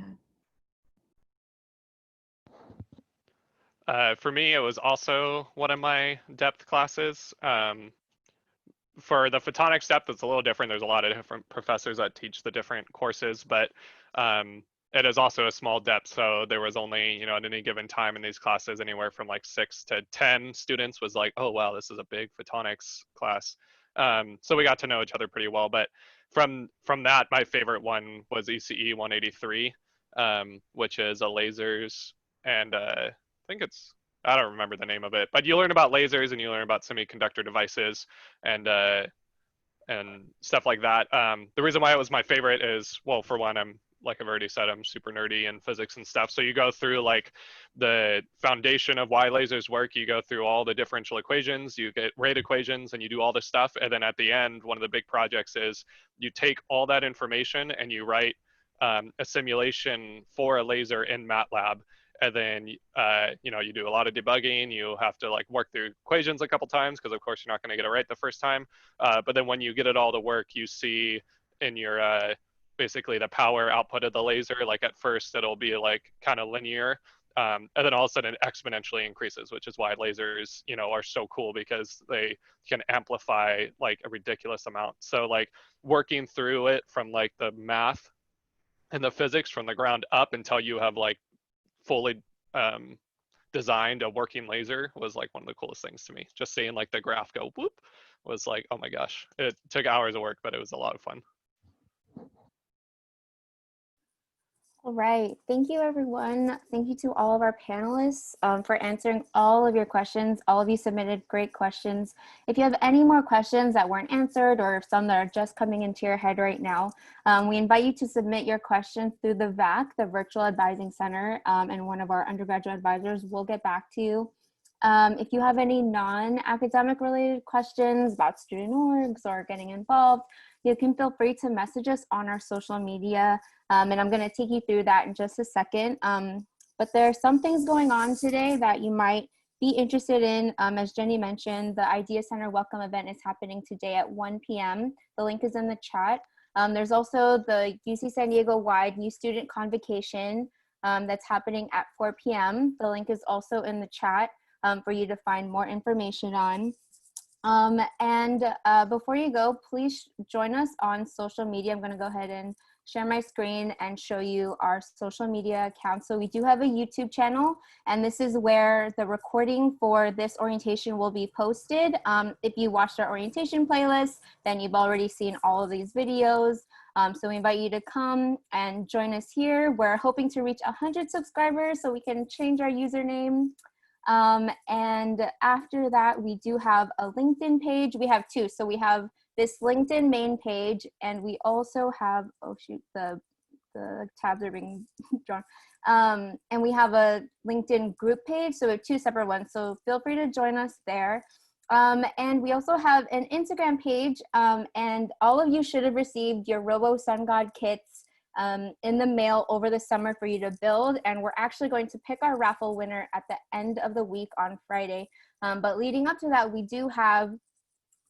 had. For me, it was also one of my depth classes. For the photonics depth, it's a little different. There's a lot of different professors that teach the different courses, but it is also a small depth. So there was only, at any given time in these classes, anywhere from like 6 to 10 students was like, oh, wow, this is a big photonics class. So we got to know each other pretty well. But from that, my favorite one was ECE 183, which is a lasers and I don't remember the name of it, but you learn about lasers and you learn about semiconductor devices and stuff like that. The reason why it was my favorite is, well, for one, like I've already said, I'm super nerdy in physics and stuff. So you go through like the foundation of why lasers work. You go through all the differential equations, you get rate equations, and you do all this stuff. And then at the end, one of the big projects is you take all that information and you write a simulation for a laser in MATLAB. And then, you do a lot of debugging. You have to like work through equations a couple times because, of course, you're not going to get it right the first time. But then when you get it all to work, you see in your basically the power output of the laser. Like at first, it'll be like kind of linear, and then all of a sudden, it exponentially increases, which is why lasers, are so cool because they can amplify like a ridiculous amount. So like working through it from like the math and the physics from the ground up until you have like fully designed a working laser was like one of the coolest things to me. Just seeing like the graph go whoop was like, oh my gosh, it took hours of work, but it was a lot of fun. All right, thank you everyone. Thank you to all of our panelists for answering all of your questions. All of you submitted great questions. If you have any more questions that weren't answered or some that are just coming into your head right now, we invite you to submit your questions through the VAC, the Virtual Advising Center, and one of our undergraduate advisors will get back to you. If you have any non-academic related questions about student orgs or getting involved, you can feel free to message us on our social media, and I'm going to take you through that in just a second. But there are some things going on today that you might be interested in. As Jenny mentioned, the Idea Center Welcome event is happening today at 1 p.m. The link is in the chat. There's also the UC San Diego wide New Student Convocation that's happening at 4 p.m. The link is also in the chat for you to find more information on. Before you go, please join us on social media. I'm going to go ahead and share my screen and show you our social media accounts. So we do have a YouTube channel, and this is where the recording for this orientation will be posted. If you watched our orientation playlist, then you've already seen all of these videos. So we invite you to come and join us here. We're hoping to reach 100 subscribers so we can change our username. And after that, we do have a LinkedIn page. We have two. So we have this LinkedIn main page, and we also have, oh shoot, the tabs are being drawn. And we have a LinkedIn group page. So we have two separate ones. So feel free to join us there. And we also have an Instagram page, and all of you should have received your Robo Sun God kits in the mail over the summer for you to build. And we're actually going to pick our raffle winner at the end of the week on Friday. But leading up to that, we do have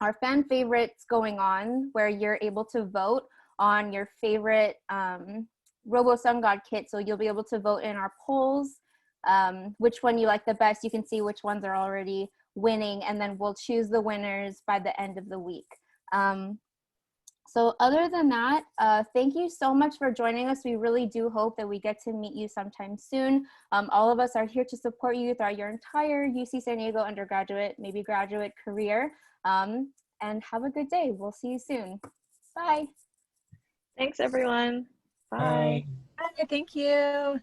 our fan favorites going on, where you're able to vote on your favorite Robo Sun God kit. So you'll be able to vote in our polls, which one you like the best. You can see which ones are already winning, and then we'll choose the winners by the end of the week. So other than that, thank you so much for joining us. We really do hope that we get to meet you sometime soon. All of us are here to support you throughout your entire UC San Diego undergraduate, maybe graduate career. And have a good day. We'll see you soon. Bye. Thanks, everyone. Bye. Bye. Thank you.